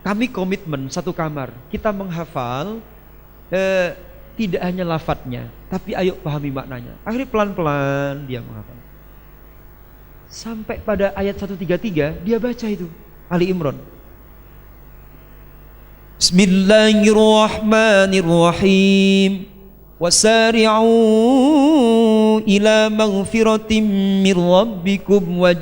Kami komitmen satu kamar, kita menghafal tidak hanya lafadznya, tapi ayo pahami maknanya. Akhirnya pelan-pelan dia menghafal. Sampai pada ayat 133 dia baca itu Ali Imran. Bismillahirrahmanirrahim. Wasari'u ila maghfiratin min rabbikum wa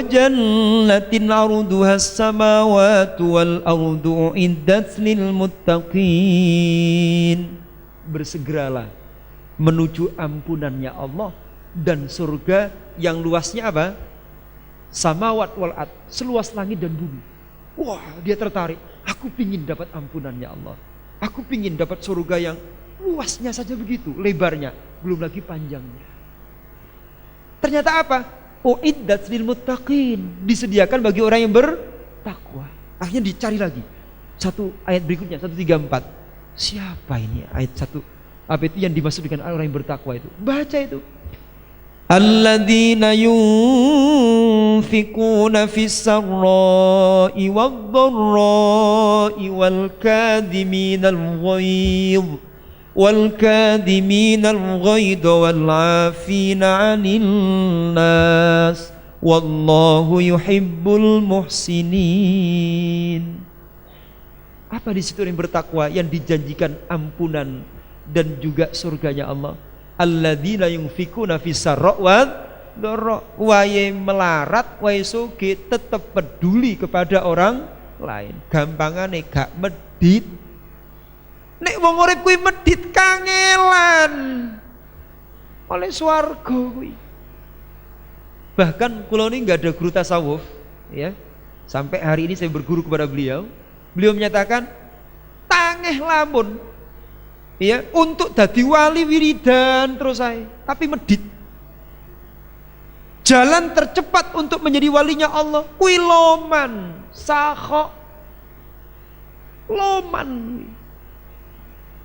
jannatin 'arduha as-samawati wal ardu uiddat lil muttaqin. Bersegeralah menuju ampunannya Allah dan surga yang luasnya apa? Samawat wal ard, seluas langit dan bumi. Wah, dia tertarik. Aku pingin dapat ampunannya Allah. Aku pingin dapat surga yang luasnya saja begitu, lebarnya, belum lagi panjangnya. Ternyata apa? Uiddat lil muttaqin, disediakan bagi orang yang bertakwa. Akhirnya dicari lagi. Satu ayat berikutnya 134. Siapa ini ayat satu? Apa itu yang dimaksud dengan orang yang bertakwa itu? Baca itu. Alladzina yunfikuna fis sarra'i wadh-dharra'i wal kadhiminal ghaidha wal 'afina 'anil nas wallahu yuhibbul muhsinin. Apa di situ yang bertakwa yang dijanjikan ampunan dan juga surganya Allah? Alladzina yunfikuna fis sarra' wadh-dharra, wae melarat wae sugih tetap peduli kepada orang lain. Gampangane gak medit. Nek wong urip kuwi medit kangelan oleh swarga kuwi. Bahkan kula ini enggak ada guru tasawuf, ya. Sampai hari ini saya berguru kepada beliau. Beliau menyatakan tangeh lamun, ya, untuk dadi wali wiridan terus saya, tapi medit. Jalan tercepat untuk menjadi walinya Allah kuwi loman, sakho. Loman.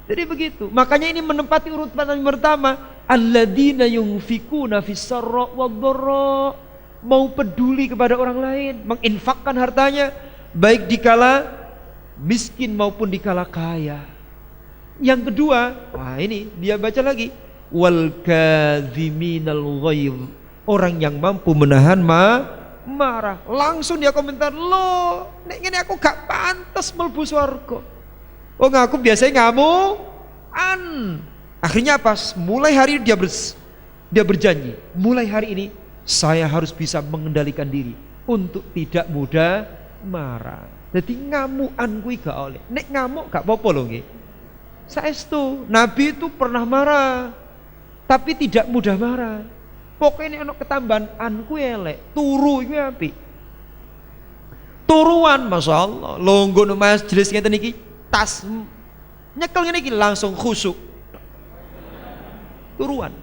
Jadi begitu. Makanya ini menempati urutan yang pertama, alladzina yunfikuna fis sarra wadh-dharra, mau peduli kepada orang lain, menginfakkan hartanya baik dikala miskin maupun dikala kaya. Yang kedua, wah ini dia baca lagi, wal kadhiminal ghaidh, orang yang mampu menahan marah. Langsung dia komentar, "Loh, nek ngene aku gak pantas mlebu swarga. Oh, aku biasanya ngamuan." Akhirnya pas mulai hari dia berjanji, mulai hari ini saya harus bisa mengendalikan diri. untuk tidak mudah marah. Jadi ngamukan kuwi gak oleh. Nek ngamuk gak apa-apa lho nggih. Saestu Nabi itu pernah marah tapi tidak mudah marah. Pokoknya ana ketambahan kuwi elek, turu kuwi apik. Turuan masyaallah, longgo nang majelis ngeten iki tas nyekel ngene iki langsung khusyuk. Turuan.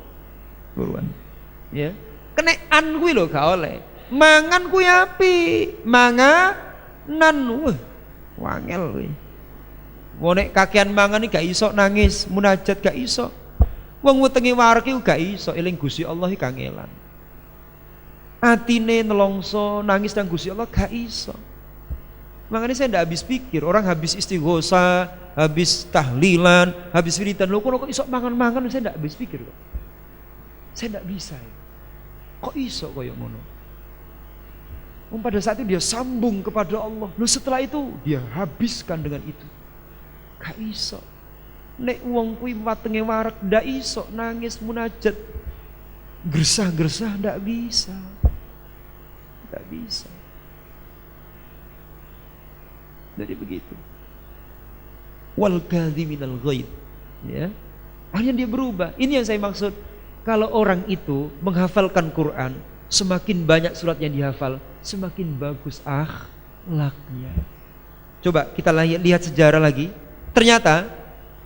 Ya. Kenekan kuwi lho gak oleh. Mangan kuwi apik, manganan wangel kuwi. Wong nek kakean mangan iki gak iso nangis, munajat gak iso. Wong wetenge wareg iku gak iso eling Gusti Allah iki kangelan. Atine nelongso nangis nang Gusti Allah gak iso. Makanya saya ndak habis pikir, orang habis istighosa, habis tahlilan, habis wiridan, lo kok iso mangan-mangan, saya ndak habis pikir kok. Saya ndak bisa. Kok iso koyo ngono? Pada saat itu dia sambung kepada Allah. Lalu setelah itu dia habiskan dengan itu. Gak iso. Nek wong kuwi watenge wareg ndak iso nangis munajat. Gersah-gersah ndak bisa. Ndak bisa. Jadi begitu. Wal kadhiminal ghaid. Ya. Akhirnya dia berubah. Ini yang saya maksud. Kalau orang itu menghafalkan Quran, semakin banyak surat yang dihafal, semakin bagus akhlaknya. Coba kita lihat sejarah lagi. Ternyata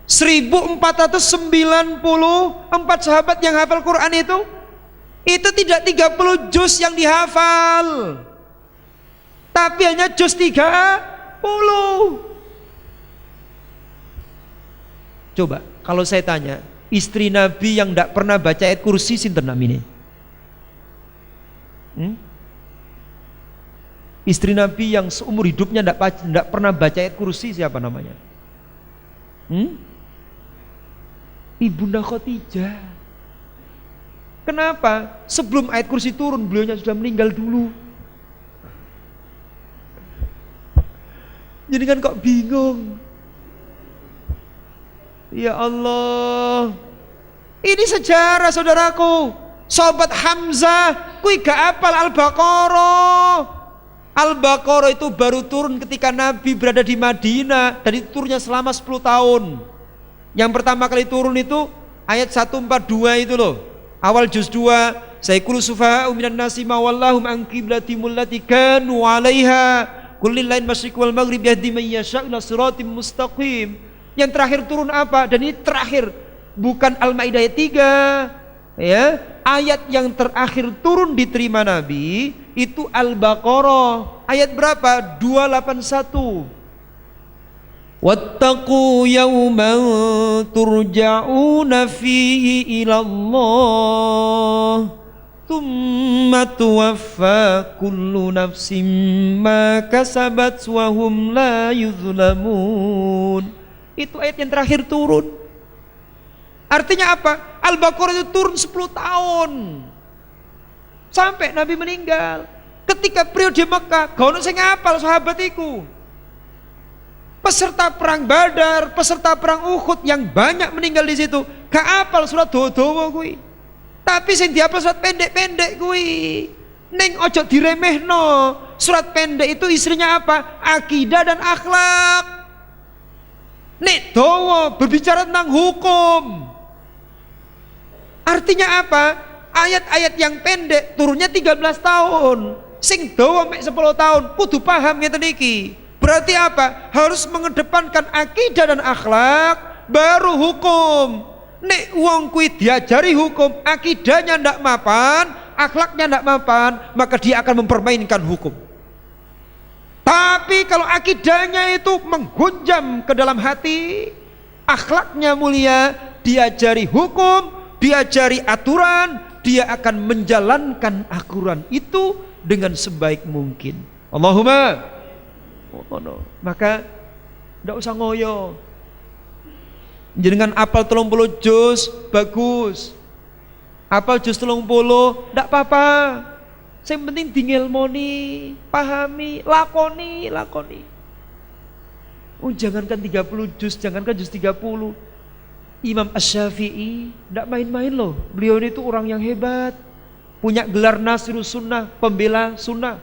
1494 sahabat yang hafal Quran itu tidak 30 juz yang dihafal, tapi hanya juz 30. Coba kalau saya tanya, istri Nabi yang tidak pernah baca ayat kursi sinten namine? Istri Nabi yang seumur hidupnya tidak pernah baca ayat kursi siapa namanya? Ibunda Khadijah. Kenapa? Sebelum ayat kursi turun beliaunya sudah meninggal dulu. Jadi kan kok bingung. Ya Allah. Ini sejarah saudaraku. Sahabat Hamzah kuwi gak hafal Al-Baqarah. Al-Baqarah itu baru turun ketika Nabi berada di Madinah, dan itu turunnya selama 10 tahun. Yang pertama kali turun itu ayat 142 itu loh. Awal juz 2, sayqulu sufaha'u minan nasi ma wallahum an qiblatimul lati kanu 'alaiha qul lillahi masyriq wal maghrib yahdi man yasha'u ila siratim mustaqim. Yang terakhir turun apa? Dan ini terakhir, bukan Al-Maidah ayat 3. Ya, ayat yang terakhir turun diterima Nabi itu Al-Baqarah. Ayat berapa? 281. Wattaqu yawman turja'una fihi ila Allah thumma tuwaffa kullu nafsin ma kasabat wa hum la yuzlamun. Itu ayat yang terakhir turun. Artinya apa? Al-Baqarah itu turun 10 tahun sampai Nabi meninggal. Ketika periode Mekah, gak ono sing ngapal sahabat iku. Peserta perang Badar, peserta perang Uhud yang banyak meninggal di situ, gak hafal surat dawa-dawa kuwi. Tapi sing dihafal surat pendek-pendek kuwi. Ning ojo diremehno. Surat pendek itu isinya apa? Akidah dan akhlak. Nek dawa berbicara tentang hukum. Artinya apa? Ayat-ayat yang pendek turunnya 13 tahun. Sing dawa mek 10 tahun, kudu paham ngeten iki. Berarti apa? Harus mengedepankan akidah dan akhlak baru hukum. Nek wong kuwi diajari hukum, akidahnya ndak mapan, akhlaknya ndak mapan, maka dia akan mempermainkan hukum. Tapi kalau akidahnya itu menghunjam ke dalam hati, akhlaknya mulia, diajari hukum, diajari aturan, dia akan menjalankan aturan itu dengan sebaik mungkin. Allahumma. Maka tidak usah ngoyo. Jenengan apal 30 juz bagus. Apal juz 30 tidak apa-apa. Yang penting dingilmoni, pahami, lakoni. Jangankan 30 juz, jangankan juz 30. Imam Asy-Syafi'i tidak main-main loh. Beliau itu orang yang hebat, punya gelar Nasirus Sunnah, pembela sunnah.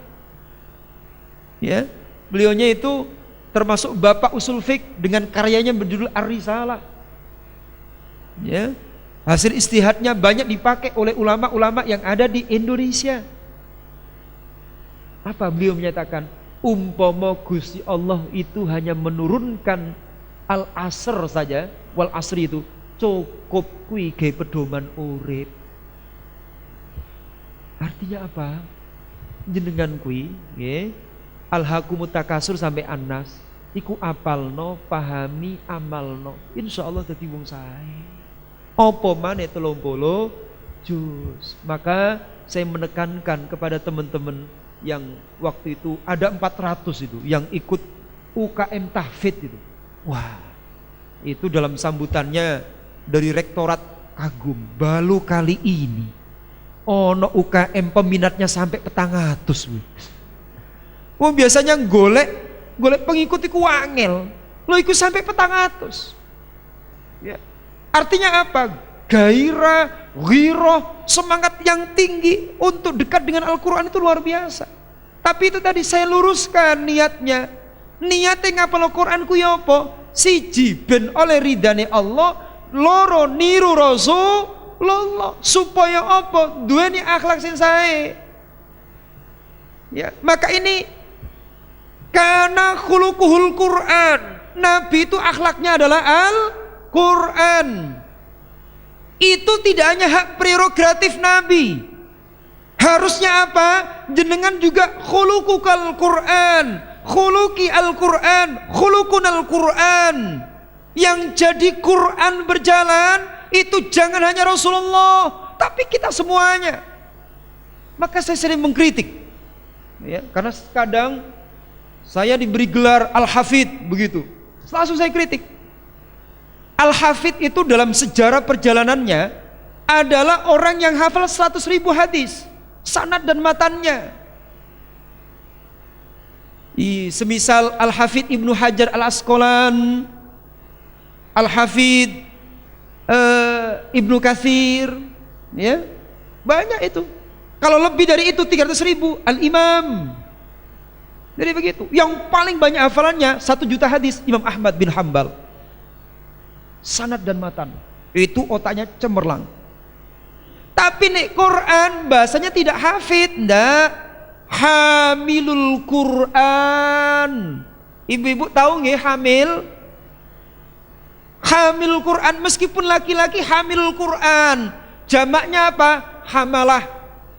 Ya, beliaunya itu termasuk bapak usul fiqh dengan karyanya berjudul Ar-Risalah. Ya, hasil ijtihadnya banyak dipakai oleh ulama-ulama yang ada di Indonesia. Apa beliau menyatakan? Umpama Gusti Allah itu hanya menurunkan al-asr saja, wal asri itu cukup kuwi gawe pedoman urip. Artinya apa? Jenengan kuwi nggih alhaqumut takasur sampai Anas iku apalno, pahami, amalno. Insyaallah dadi wong sae. Apa maneh 30 juz. Maka saya menekankan kepada teman-teman yang waktu itu ada 400 itu yang ikut UKM tahfidz itu. Wah, itu dalam sambutannya dari rektorat kagum, baru kali ini ono UKM peminatnya sampai 400. Oh, biasanya golek pengikut iku angel. Lo iku sampai 400. Ya. Artinya apa? Gairah, ghirah, semangat yang tinggi untuk dekat dengan Al-Quran itu luar biasa. Tapi itu tadi saya luruskan niatnya. Niatnya ngapal Al-Quran ku ya apa? Siji ben oleh ridane Allah, loro niru Rasulullah supaya apa? Duweni akhlak sing sae. Ya, maka ini karena khuluquhul Quran. Nabi itu akhlaknya adalah Al-Quran. Itu tidak hanya hak prerogatif Nabi. Harusnya apa? Jenengan juga khuluqukal Quran, khuluqi Al-Quran, khuluqun Al-Quran. Yang jadi Quran berjalan itu jangan hanya Rasulullah, tapi kita semuanya. Maka saya sering mengkritik, ya, karena kadang saya diberi gelar Al-Hafidh begitu. Langsung saya kritik. Al-Hafidh itu dalam sejarah perjalanannya adalah orang yang hafal 100.000 hadis, sanad dan matannya. Semisal Al-Hafidh Ibnu Hajar Al-Asqalan, Al-Hafidh Ibnu Katsir, ya, banyak itu. Kalau lebih dari itu 300.000 Al-Imam. Jadi begitu. Yang paling banyak hafalannya 1 juta hadis Imam Ahmad bin Hambal. Sanad dan matan itu otaknya cemerlang. Tapi nek Quran bahasanya tidak hafid, ndak, hamilul Quran. Ibu-ibu tahu nggih hamil? Hamil Quran, meskipun laki-laki hamilul Quran, jamaknya apa? Hamalah.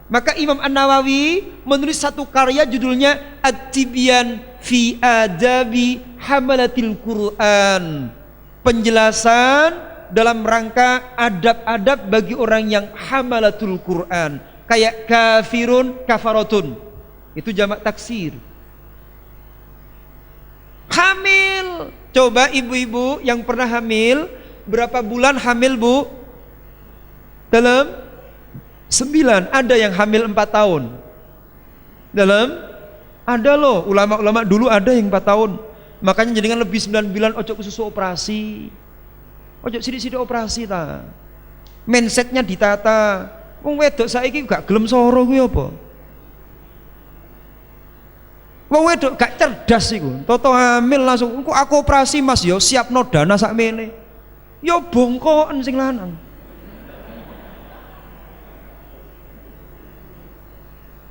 Maka Imam An-Nawawi menulis satu karya judulnya At-Tibyan fi Adabi Hamalatil Quran. Penjelasan dalam rangka adab-adab bagi orang yang hamalatul Quran. Kayak kafirun, kafaratun, itu jamak taksir. Hamil, coba ibu-ibu yang pernah hamil, berapa bulan hamil bu? Dalam 9. Ada yang hamil 4 tahun. Ada loh, ulama-ulama dulu ada yang 4 tahun. Makanya jadikan lebih 9 bulan ojo kesusu operasi. Ojo sidik-sidik operasi ta. Mindsetnya ditata. Wong wedok saiki gak gelem soro kuwi apa? Wong wedok gak cerdas iku. Toto hamil langsung aku operasi Mas yo siapno dana sakmene. Yo bongkoken sing lanang.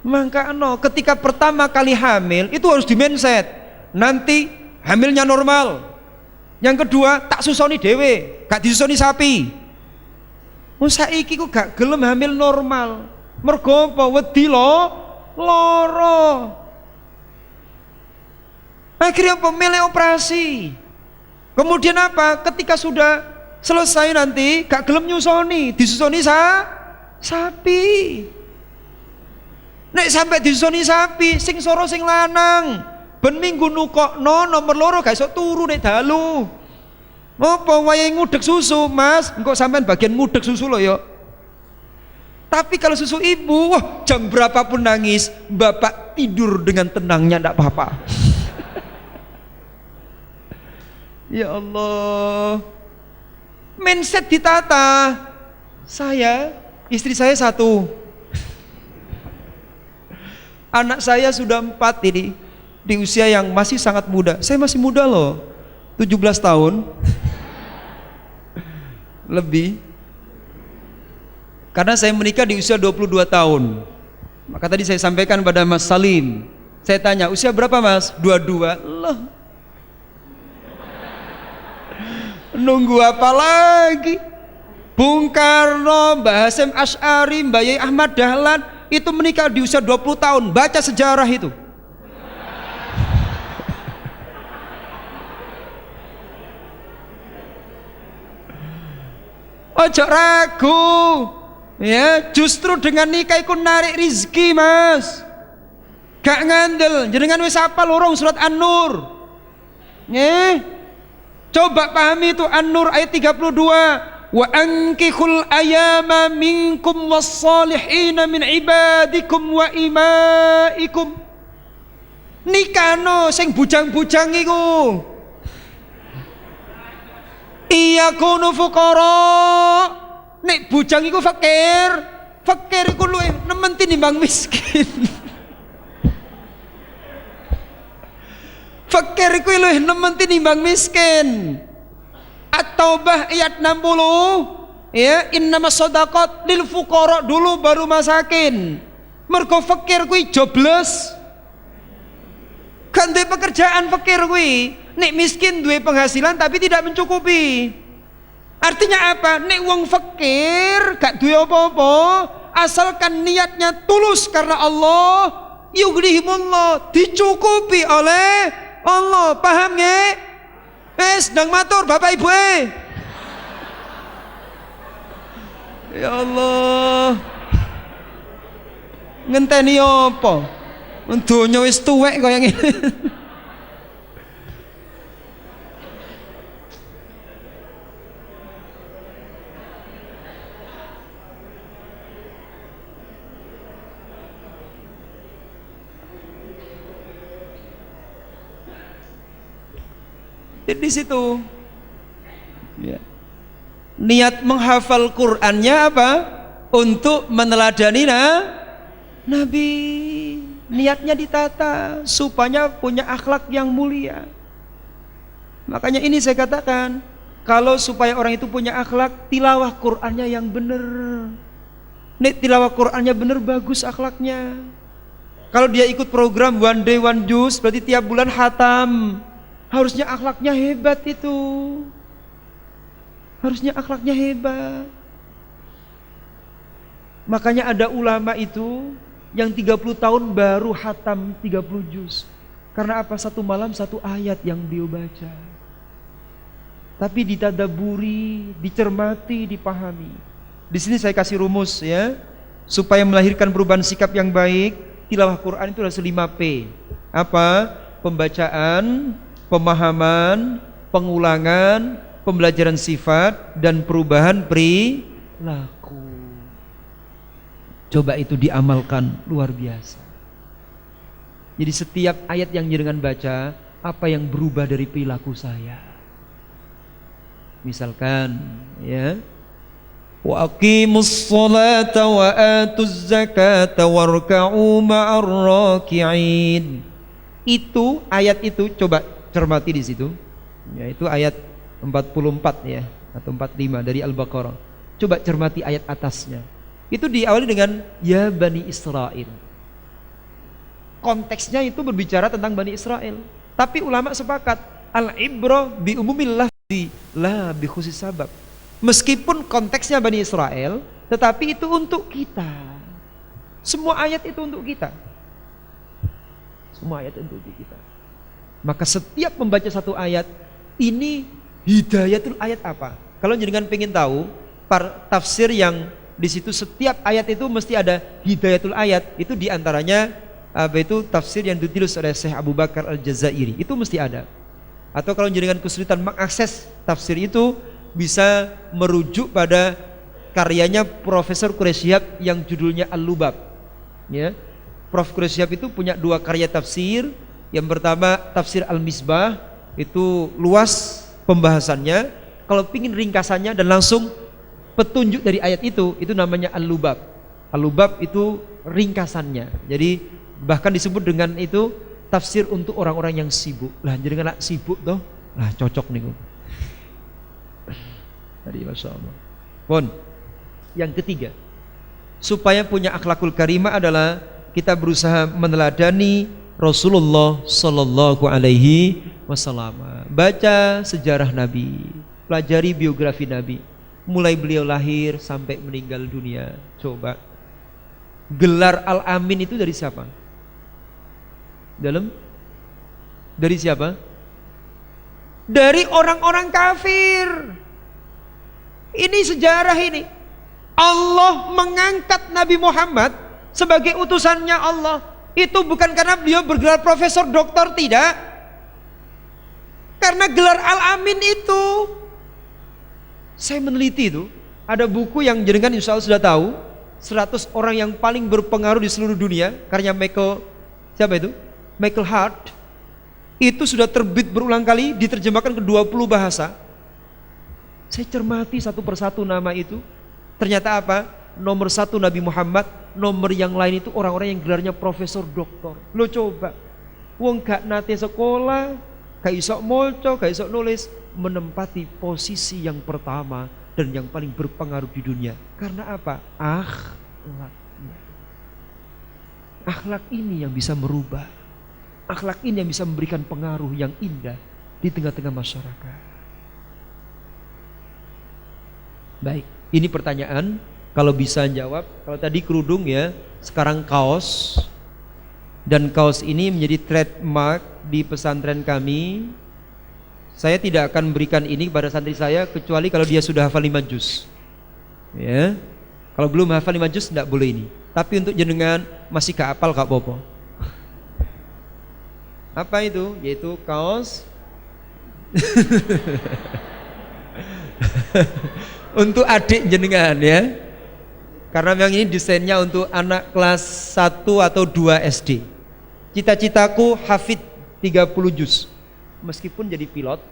Makanya ketika pertama kali hamil itu harus di mindset. Nanti hamilnya normal. Yang kedua tak susoni dewe, gak disusoni sapi. Saiki ku gak gelem hamil normal. Mergo apa? Wedi loro. Akhirnya pemilih operasi. Kemudian apa? Ketika sudah selesai nanti gak gelem nyusoni, disusoni sapi. Nek sampai disusoni sapi, sing soro sing lanang. Ben minggu nukokno nomor loro gak iso turu nek dalu. Apa wayahe ngudek susu, Mas? Engko sampean bagian ngudek susu lo yo. Tapi kalau susu ibu, wah, jam berapapun nangis, bapak tidur dengan tenangnya ndak apa-apa. Ya Allah. Mindset ditata. Istri saya 1. Anak saya sudah 4 ini. di usia yang masih sangat muda. Saya masih muda loh, 17 tahun lebih. Karena saya menikah di usia 22 tahun. Maka tadi saya sampaikan pada Mas Salim, saya tanya, usia berapa Mas? 22. Loh, nunggu apa lagi? Bung Karno, Mbah Hasyim Asy'ari, Mbah Yai Ahmad Dahlan itu menikah di usia 20 tahun. Baca sejarah itu. Ojo ragu, ya, justru dengan nikah iku narik rizki Mas. Gak ngandel, jenengan wis hafal urung surat An-Nur. Nggih. Coba pahami itu An-Nur ayat 32. Wa ankihul ayama minkum was-salihina min ibadikum wa imaikum. Nikahno sing bujang-bujang iku. Iya kunu fuqara. Nek bujang iku fakir. Fakir iku luwih nemen tinimbang miskin. Fakir iku luwih nemen tinimbang miskin. At-Taubah ayat 60. Ya, innamas shadaqat lil fuqara dulu baru masakin. Mergo fakir kuwi jobless. Kan duwe pekerjaan fakir kuwi. Nek miskin duwe penghasilan tapi tidak mencukupi. Artinya apa? Nek wong fakir gak duwe apa-apa, asalkan niatnya tulus karena Allah, yughnihimullah, dicukupi oleh Allah. Paham nggih? Sedang matur Bapak Ibu. Ya Allah. Ngenteni apa? Donya wis tuwek kaya ngene. Di situ ya. Niat menghafal Qur'annya apa? Untuk meneladani Nabi. Niatnya ditata supaya punya akhlak yang mulia. Makanya ini saya katakan, kalau supaya orang itu punya akhlak, tilawah Qur'annya yang benar. Nek tilawah Qur'annya benar, bagus akhlaknya. Kalau dia ikut program one day one juz, berarti tiap bulan khatam. Harusnya akhlaknya hebat itu. Harusnya akhlaknya hebat. Makanya ada ulama itu yang 30 tahun baru khatam 30 juz. Karena apa? Satu malam satu ayat yang beliau baca. Tapi ditadaburi, dicermati, dipahami. Di sini saya kasih rumus ya, supaya melahirkan perubahan sikap yang baik. Tilawah Quran itu ada 5P. Apa? Pembacaan, pemahaman, pengulangan, pembelajaran sifat, dan perubahan perilaku. Coba itu diamalkan, luar biasa. Jadi setiap ayat yang jenengan baca, apa yang berubah dari perilaku saya? Misalkan ya, wa aqimus sholata wa atuz zakata warka'u ma'ar raki'in. Itu ayat itu coba cermati di situ. Yaitu ayat 44 ya atau 45 dari Al-Baqarah. Coba cermati ayat atasnya. Itu diawali dengan ya Bani Israel. Konteksnya itu berbicara tentang Bani Israel. Tapi ulama sepakat al-ibrah bi umumil lafzi la bi khusus sabab. Meskipun konteksnya Bani Israel, tetapi itu untuk kita. Semua ayat itu untuk kita. Semua ayat untuk kita. Maka setiap membaca satu ayat, ini hidayatul ayat apa? Kalau jenengan pengen tahu tafsir yang di situ setiap ayat itu mesti ada hidayatul ayat, itu diantaranya apa itu tafsir yang ditulis oleh Syekh Abu Bakar Al-Jazairi, itu mesti ada. Atau kalau jenengan kesulitan mengakses tafsir itu, bisa merujuk pada karyanya Profesor Quraisyhab yang judulnya Al-Lubab. Ya, Prof Quraisyhab itu punya dua karya tafsir. Yang pertama tafsir Al-Misbah, itu luas pembahasannya. Kalau pingin ringkasannya dan langsung petunjuk dari ayat itu namanya Al-Lubab. Al-Lubab itu ringkasannya. Jadi bahkan disebut dengan itu tafsir untuk orang-orang yang sibuk. Lah jenengan sibuk toh. Lah cocok niku. Tadi Masya Allah. Pun yang ketiga, supaya punya akhlakul karimah adalah kita berusaha meneladani Rasulullah Sallallahu Alaihi Wasallam. Baca sejarah Nabi, pelajari biografi Nabi, mulai beliau lahir sampai meninggal dunia. Coba, gelar Al-Amin itu dari siapa? Dari siapa? Dari orang-orang kafir. Ini sejarah ini. Allah mengangkat Nabi Muhammad sebagai utusannya Allah. Itu bukan karena beliau bergelar profesor doktor, tidak. Karena gelar Al-Amin itu, saya meneliti itu, ada buku yang jenengan insya Allah sudah tahu, 100 orang yang paling berpengaruh di seluruh dunia, karya Michael Hart. Itu sudah terbit berulang kali, diterjemahkan ke 20 bahasa. Saya cermati satu persatu nama itu. Ternyata apa? Nomor 1 Nabi Muhammad, nomor yang lain itu orang-orang yang gelarnya profesor doktor. Lo coba, wong gak nate sekolah, gak iso moco, gak iso nulis, menempati posisi yang pertama dan yang paling berpengaruh di dunia. Karena apa? Akhlaknya. Akhlak ini yang bisa merubah. Akhlak ini yang bisa memberikan pengaruh yang indah di tengah-tengah masyarakat. Baik, ini pertanyaan. Kalau bisa jawab, kalau tadi kerudung ya, sekarang kaos. Dan kaos ini menjadi trademark di pesantren kami. Saya tidak akan berikan ini kepada santri saya kecuali kalau dia sudah hafal 5 juz. Ya. Kalau belum hafal 5 juz tidak boleh ini. Tapi untuk jenengan masih gak hafal gak apa-apa. Apa itu? Yaitu kaos untuk adik jenengan ya. Karena memang ini desainnya untuk anak kelas 1 atau 2 SD. Cita-citaku hafid 30 juz. Meskipun jadi pilot,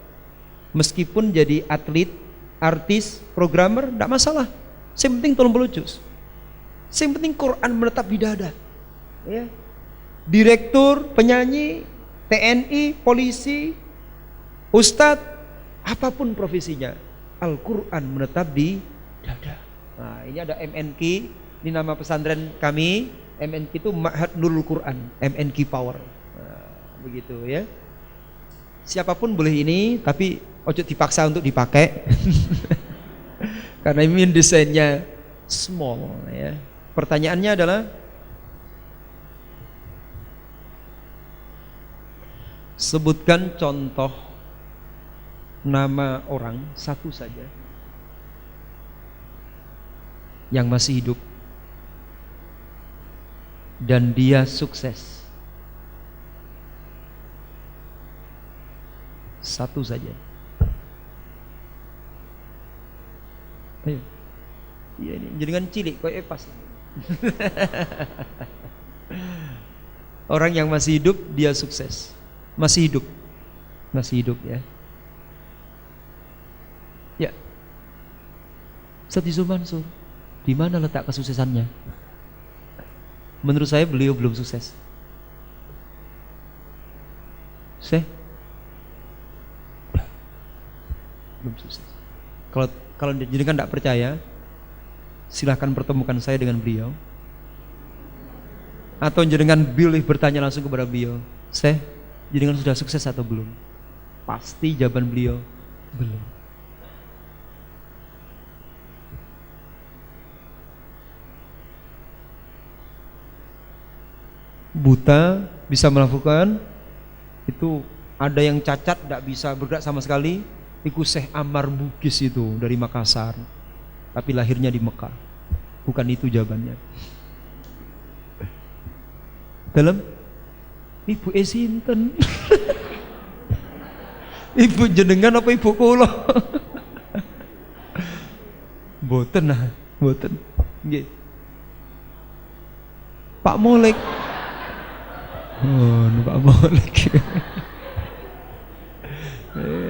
meskipun jadi atlet, artis, programmer, tidak masalah. Yang penting 30 juz. Yang penting Quran menetap di dada. Ya. Direktur, penyanyi, TNI, polisi, ustadz, apapun profesinya, Al-Quran menetap di dada. Nah, ini ada MNQ, ini nama pesantren kami. MNQ itu Ma'had Nurul Quran, MNQ Power. Nah, begitu ya. Siapapun boleh ini, tapi ojo dipaksa untuk dipakai. Karena ini desainnya small ya. Pertanyaannya adalah, sebutkan contoh nama orang satu saja yang masih hidup dan dia sukses. Satu saja. Ayo. Iya, ini jenengan cilik kok pas. Orang yang masih hidup dia sukses. Masih hidup. Masih hidup ya. Ya. Ustaz Yusuf Mansur, di mana letak kesuksesannya? Menurut saya beliau belum sukses. Belum sukses. Kalau jenengan tidak percaya, silahkan pertemukan saya dengan beliau. Atau jenengan boleh bertanya langsung kepada beliau, jenengan sudah sukses atau belum? Pasti jawaban beliau belum. Buta bisa melakukan itu, ada yang cacat tidak bisa bergerak sama sekali. Iku Syekh Ammar Bugis itu dari Makassar, tapi lahirnya di Mekah. Bukan itu jawabannya. Dalam ibu esinten. Ibu jenengan apa ibu kula? Boten nah, boten. Nggih. Pak Molek. Oh, Pak Molek.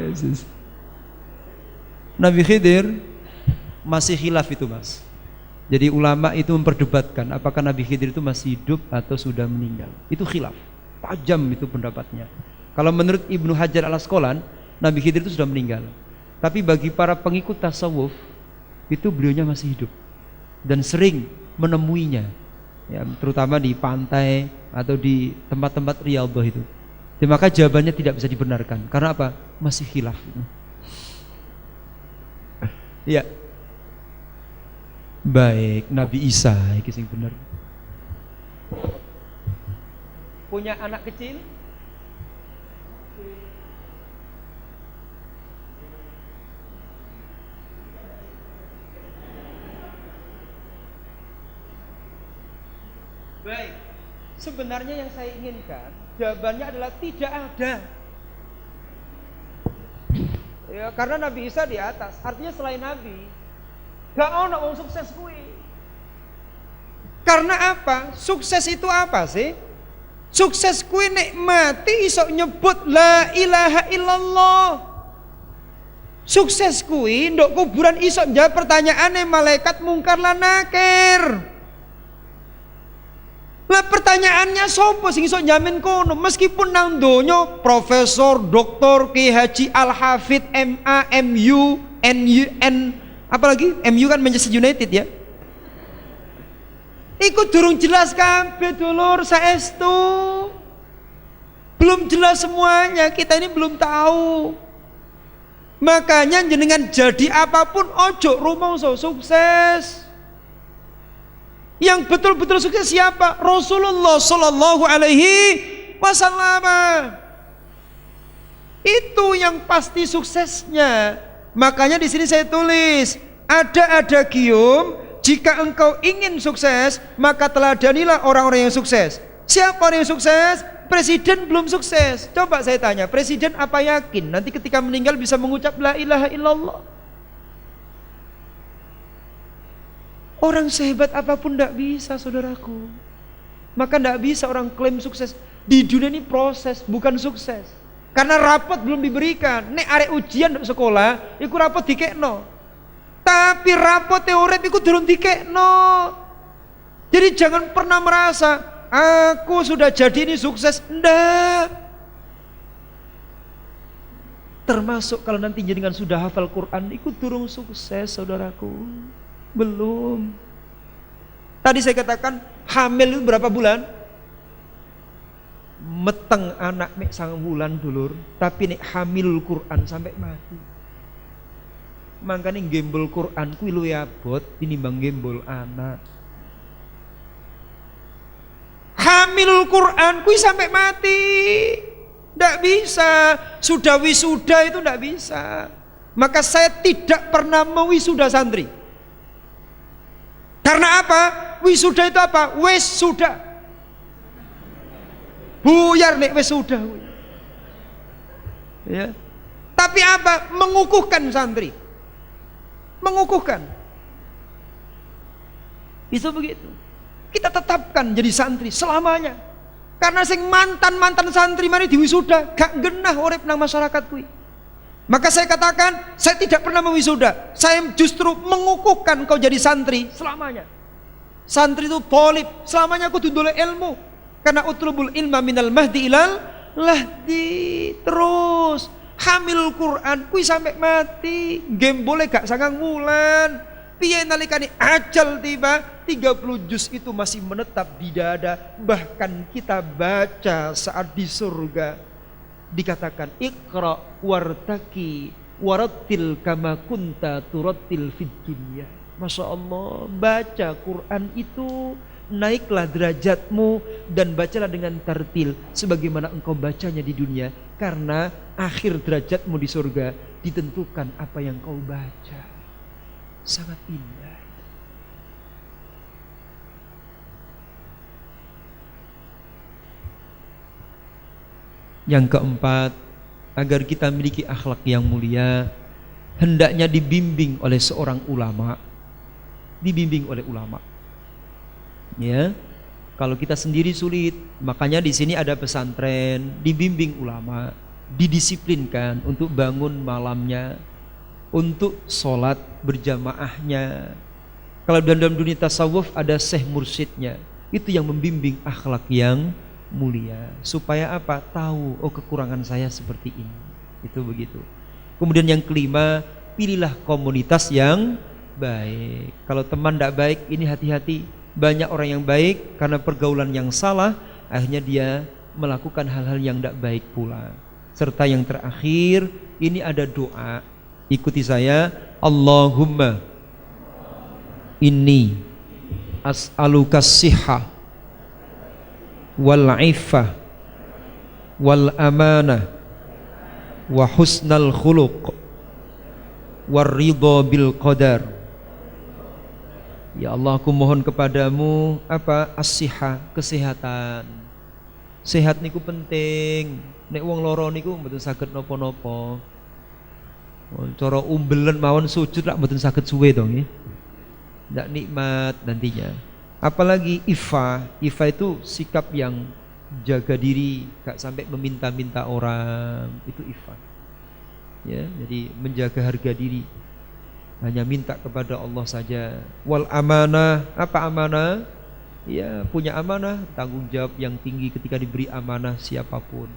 Yesus. Nabi Khidir masih khilaf itu mas. Jadi ulama itu memperdebatkan apakah Nabi Khidir itu masih hidup atau sudah meninggal. Itu khilaf. tajam itu pendapatnya. Kalau menurut Ibnu Hajar al-Asqalani, Nabi Khidir itu sudah meninggal. Tapi bagi para pengikut tasawuf, itu beliaunya masih hidup dan sering menemuinya, ya, terutama di pantai atau di tempat-tempat riyadhah itu. Maka jawabannya tidak bisa dibenarkan. Karena apa? Masih khilaf. Ya. Baik, Nabi Isa iki sing bener. Punya anak kecil? Baik. Sebenarnya yang saya inginkan jawabannya adalah tidak ada. Ya, karena Nabi Isa di atas, artinya selain Nabi gak ono wong sukses kuwi. Karena apa? Sukses itu apa sih? Sukses kuwi nek mati iso nyebut la ilaha illallah. Sukses kuwi ndok kuburan iso jawab pertanyaane malaikat mungkar lan nakir. Lah pertanyaannya sopo sing iso jamin kono meskipun nang donya profesor, doktor, Ki Haji Al-Hafidh MA, MU, NU, apalagi MU kan Manchester United ya. Iku durung jelas kabeh dulur saestu. Belum jelas semuanya, kita ini belum tahu. Makanya jenengan jadi apapun ojo rumangsa sukses. Yang betul-betul sukses siapa? Rasulullah Sallallahu Alaihi Wasallam. Itu yang pasti suksesnya. Makanya di sini saya tulis ada gium. Jika engkau ingin sukses, maka teladanilah orang-orang yang sukses. Siapa orang yang sukses? Presiden belum sukses. Coba saya tanya, presiden apa yakin nanti ketika meninggal bisa mengucap la ilaha illallah? Orang sehebat apapun tidak bisa, saudaraku. Maka tidak bisa orang klaim sukses. Di dunia ini proses, bukan sukses. Karena rapot belum diberikan. Nek arek ujian di sekolah, iku rapot dikekno. Tapi rapot teori iku durung dikekno. Jadi jangan pernah merasa aku sudah jadi ini sukses. Ndak. Termasuk kalau nanti jenengan sudah hafal Quran, iku durung sukses, saudaraku. Belum. Tadi saya katakan hamil itu berapa bulan? Meteng anak mek 9 bulan dulur, tapi nek hamilul Quran sampai mati. Makanya gembol Quran kuwi luwih abot tinimbang gembol anak. Hamilul Quran kuwi sampai mati. Ndak bisa. Sudah wisuda itu ndak bisa. Maka saya tidak pernah mewisuda santri. Karena apa? Wisuda itu apa? Wes sudah. Buyar nek wes sudah. Ya. Tapi apa? Mengukuhkan santri. Mengukuhkan. Itu begitu. Kita tetapkan jadi santri selamanya. Karena sing mantan santri mari diwisuda gak genah urip nang masyarakat kuwi. Maka saya katakan, saya tidak pernah mewisuda. Saya justru mengukuhkan kau jadi santri selamanya. Santri itu polip, selamanya aku tunduk ilmu. Karena utlubul ilma minal mahdi ilal lahdi. Terus hamil Quran kui sampai mati. Game boleh gak 9 bulan. Piye nalikane ajal tiba 30 juz itu masih menetap di dada. Bahkan kita baca saat di surga dikatakan Iqra wartaki warattil kama kunta turattil fid dunya. Masya Allah, baca Quran itu naiklah derajatmu dan bacalah dengan tartil sebagaimana engkau bacanya di dunia, karena akhir derajatmu di surga ditentukan apa yang kau baca. Sangat indah. Yang keempat, agar kita memiliki akhlak yang mulia, hendaknya dibimbing oleh seorang ulama. Dibimbing oleh ulama. Ya. Kalau kita sendiri sulit, makanya di sini ada pesantren, dibimbing ulama, didisiplinkan untuk bangun malamnya, untuk sholat berjamaahnya. Kalau dalam dunia tasawuf ada syekh mursyidnya, itu yang membimbing akhlak yang mulia. Supaya apa? Tahu, oh kekurangan saya seperti ini. Itu begitu. Kemudian yang kelima, pilihlah komunitas yang baik. Kalau teman tidak baik, ini hati-hati. Banyak orang yang baik karena pergaulan yang salah, akhirnya dia melakukan hal-hal yang tidak baik pula. Serta yang terakhir, ini ada doa. Ikuti saya. Allahumma inni as'aluka sihha wal iffah wal amanah wa husnal khuluq war ridha bil qadar. Ya Allah, aku mohon kepadamu apa? As-sihha, kesehatan. Sehat niku penting. Nek wong loro niku mboten saged napa-napa. Cara umbelen mawon sujud lak mboten saged suwe to nggih. Ndak nikmat nantinya. Apalagi ifa itu sikap yang jaga diri, gak sampai meminta-minta orang, itu ifa. Ya, jadi menjaga harga diri, hanya minta kepada Allah saja. Wal amanah, apa amanah? Ya, punya amanah, tanggung jawab yang tinggi ketika diberi amanah siapapun.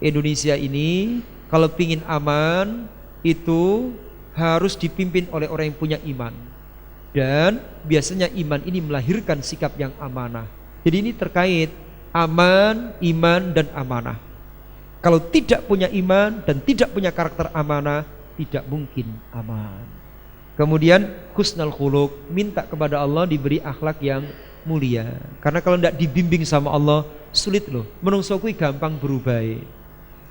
Indonesia ini kalau pingin aman itu harus dipimpin oleh orang yang punya iman. Dan biasanya iman ini melahirkan sikap yang amanah. Jadi ini terkait aman, iman, dan amanah. Kalau tidak punya iman dan tidak punya karakter amanah, tidak mungkin aman. Kemudian husnul khuluq, minta kepada Allah diberi akhlak yang mulia. Karena kalau tidak dibimbing sama Allah, sulit loh. Menungso kuwi gampang berubah.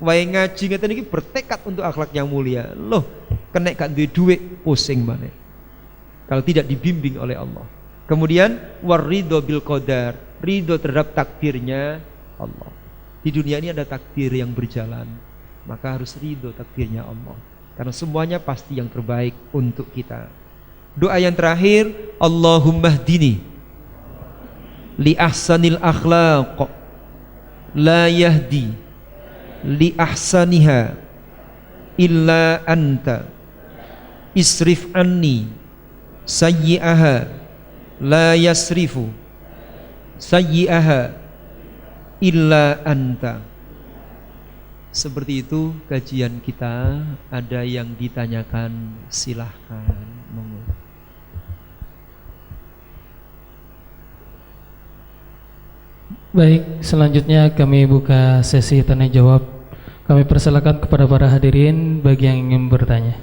Wae ngaji ngeten iki bertekad untuk akhlak yang mulia. Loh, kena gak duwe duit, pusing maneh. Kalau tidak dibimbing oleh Allah. Kemudian waridho bil qadar, ridho terhadap takdirnya Allah. Di dunia ini ada takdir yang berjalan, maka harus ridho takdirnya Allah. Karena semuanya pasti yang terbaik untuk kita. Doa yang terakhir, Allahumma hdini li ahsanil akhlaq la yahdi li ahsaniha illa anta isrif anni sayyi'aha la yasrifu sayyi'aha illa anta. Seperti itu kajian kita. Ada yang ditanyakan, silahkan. Monggo. Baik, selanjutnya kami buka sesi tanya jawab. Kami persilakan kepada para hadirin bagi yang ingin bertanya.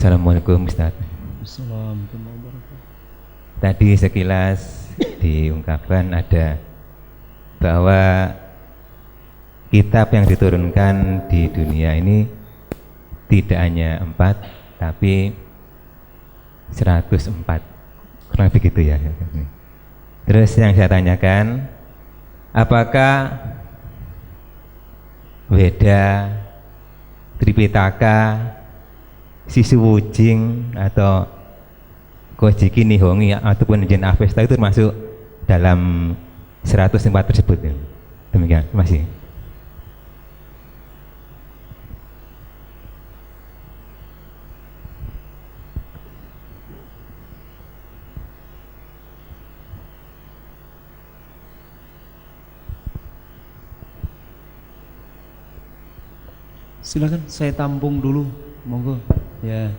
Assalamualaikum Ustaz. Tadi sekilas diungkapkan ada bahwa kitab yang diturunkan di dunia ini tidak hanya 4 tapi 104, kurang begitu ya. Terus yang saya tanyakan, apakah Weda, Tripitaka, Sisuwujing atau Kojiki Nihongi ataupun Jen Avesta itu termasuk dalam 104 tersebut? Demikian, terima kasih. Silakan saya tampung dulu, monggo. Ya.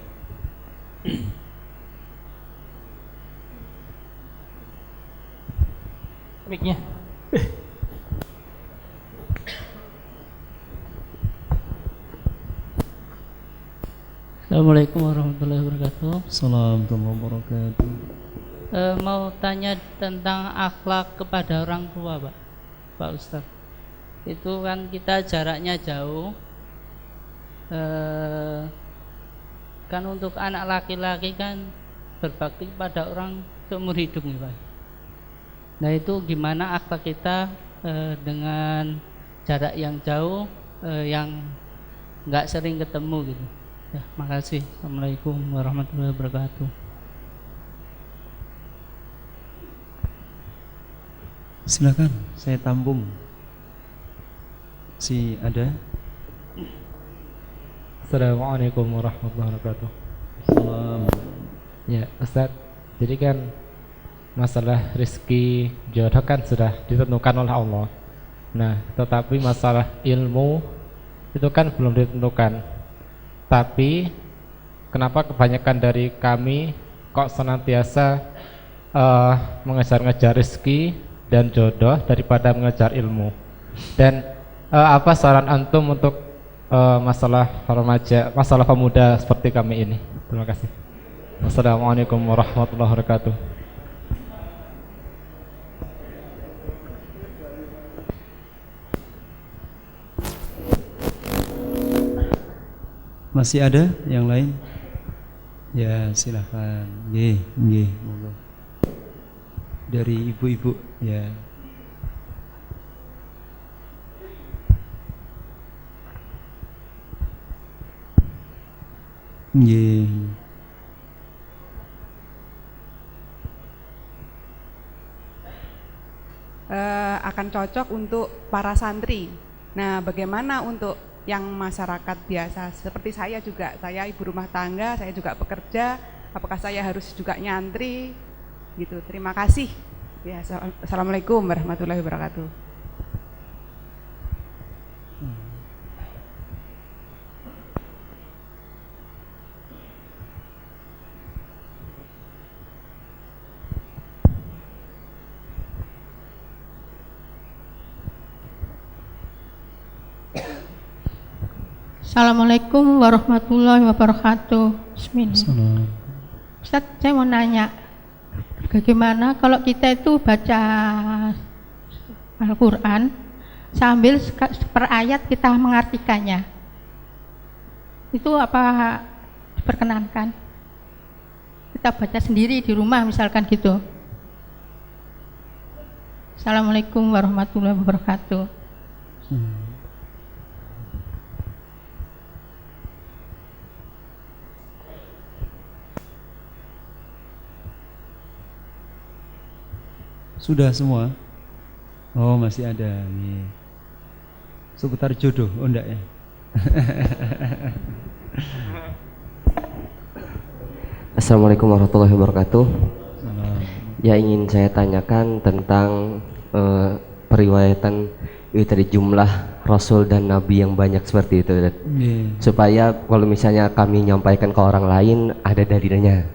Mic-nya. Assalamualaikum warahmatullahi wabarakatuh. Assalamualaikum warahmatullahi wabarakatuh. Mau tanya tentang akhlak kepada orang tua, Pak Ustadz. Itu kan kita jaraknya jauh. Kan untuk anak laki-laki kan berbakti pada orang seumur hidup nih Pak. Nah itu gimana akhlak kita dengan jarak yang jauh yang nggak sering ketemu gitu. Ya, makasih. Assalamualaikum warahmatullahi wabarakatuh. Silakan, saya tampung. Si ada? Assalamualaikum warahmatullahi wabarakatuh. Ya Ustaz, jadi kan masalah rezeki jodoh kan sudah ditentukan oleh Allah. Nah, tetapi masalah ilmu itu kan belum ditentukan. Tapi kenapa kebanyakan dari kami kok senantiasa mengejar-ngejar rezeki dan jodoh daripada mengejar ilmu? Dan apa saran antum untuk masalah remaja, masalah pemuda seperti kami ini? Terima kasih. Wassalamualaikum warahmatullahi wabarakatuh. Masih ada yang lain? Ya, silakan. Nggih, monggo. Dari ibu-ibu, ya. Nggih. Akan cocok untuk para santri. Nah, bagaimana untuk yang masyarakat biasa seperti saya juga, saya ibu rumah tangga, saya juga pekerja, apakah saya harus juga nyantri gitu? Terima kasih. Ya, assalamualaikum warahmatullahi wabarakatuh. Assalamualaikum warahmatullahi wabarakatuh. Bismillah. Ustaz, saya mau nanya, bagaimana kalau kita itu baca Al-Quran sambil per ayat kita mengartikannya? Itu apa diperkenankan? Kita baca sendiri di rumah misalkan gitu. Assalamualaikum warahmatullahi wabarakatuh. Sudah semua? Oh, masih ada. Nih. Seputar jodoh, oh enggak ya? Assalamualaikum warahmatullahi wabarakatuh. Ya, ingin saya tanyakan tentang periwayatan itu tadi, jumlah Rasul dan Nabi yang banyak seperti itu, supaya kalau misalnya kami nyampaikan ke orang lain ada dalilnya.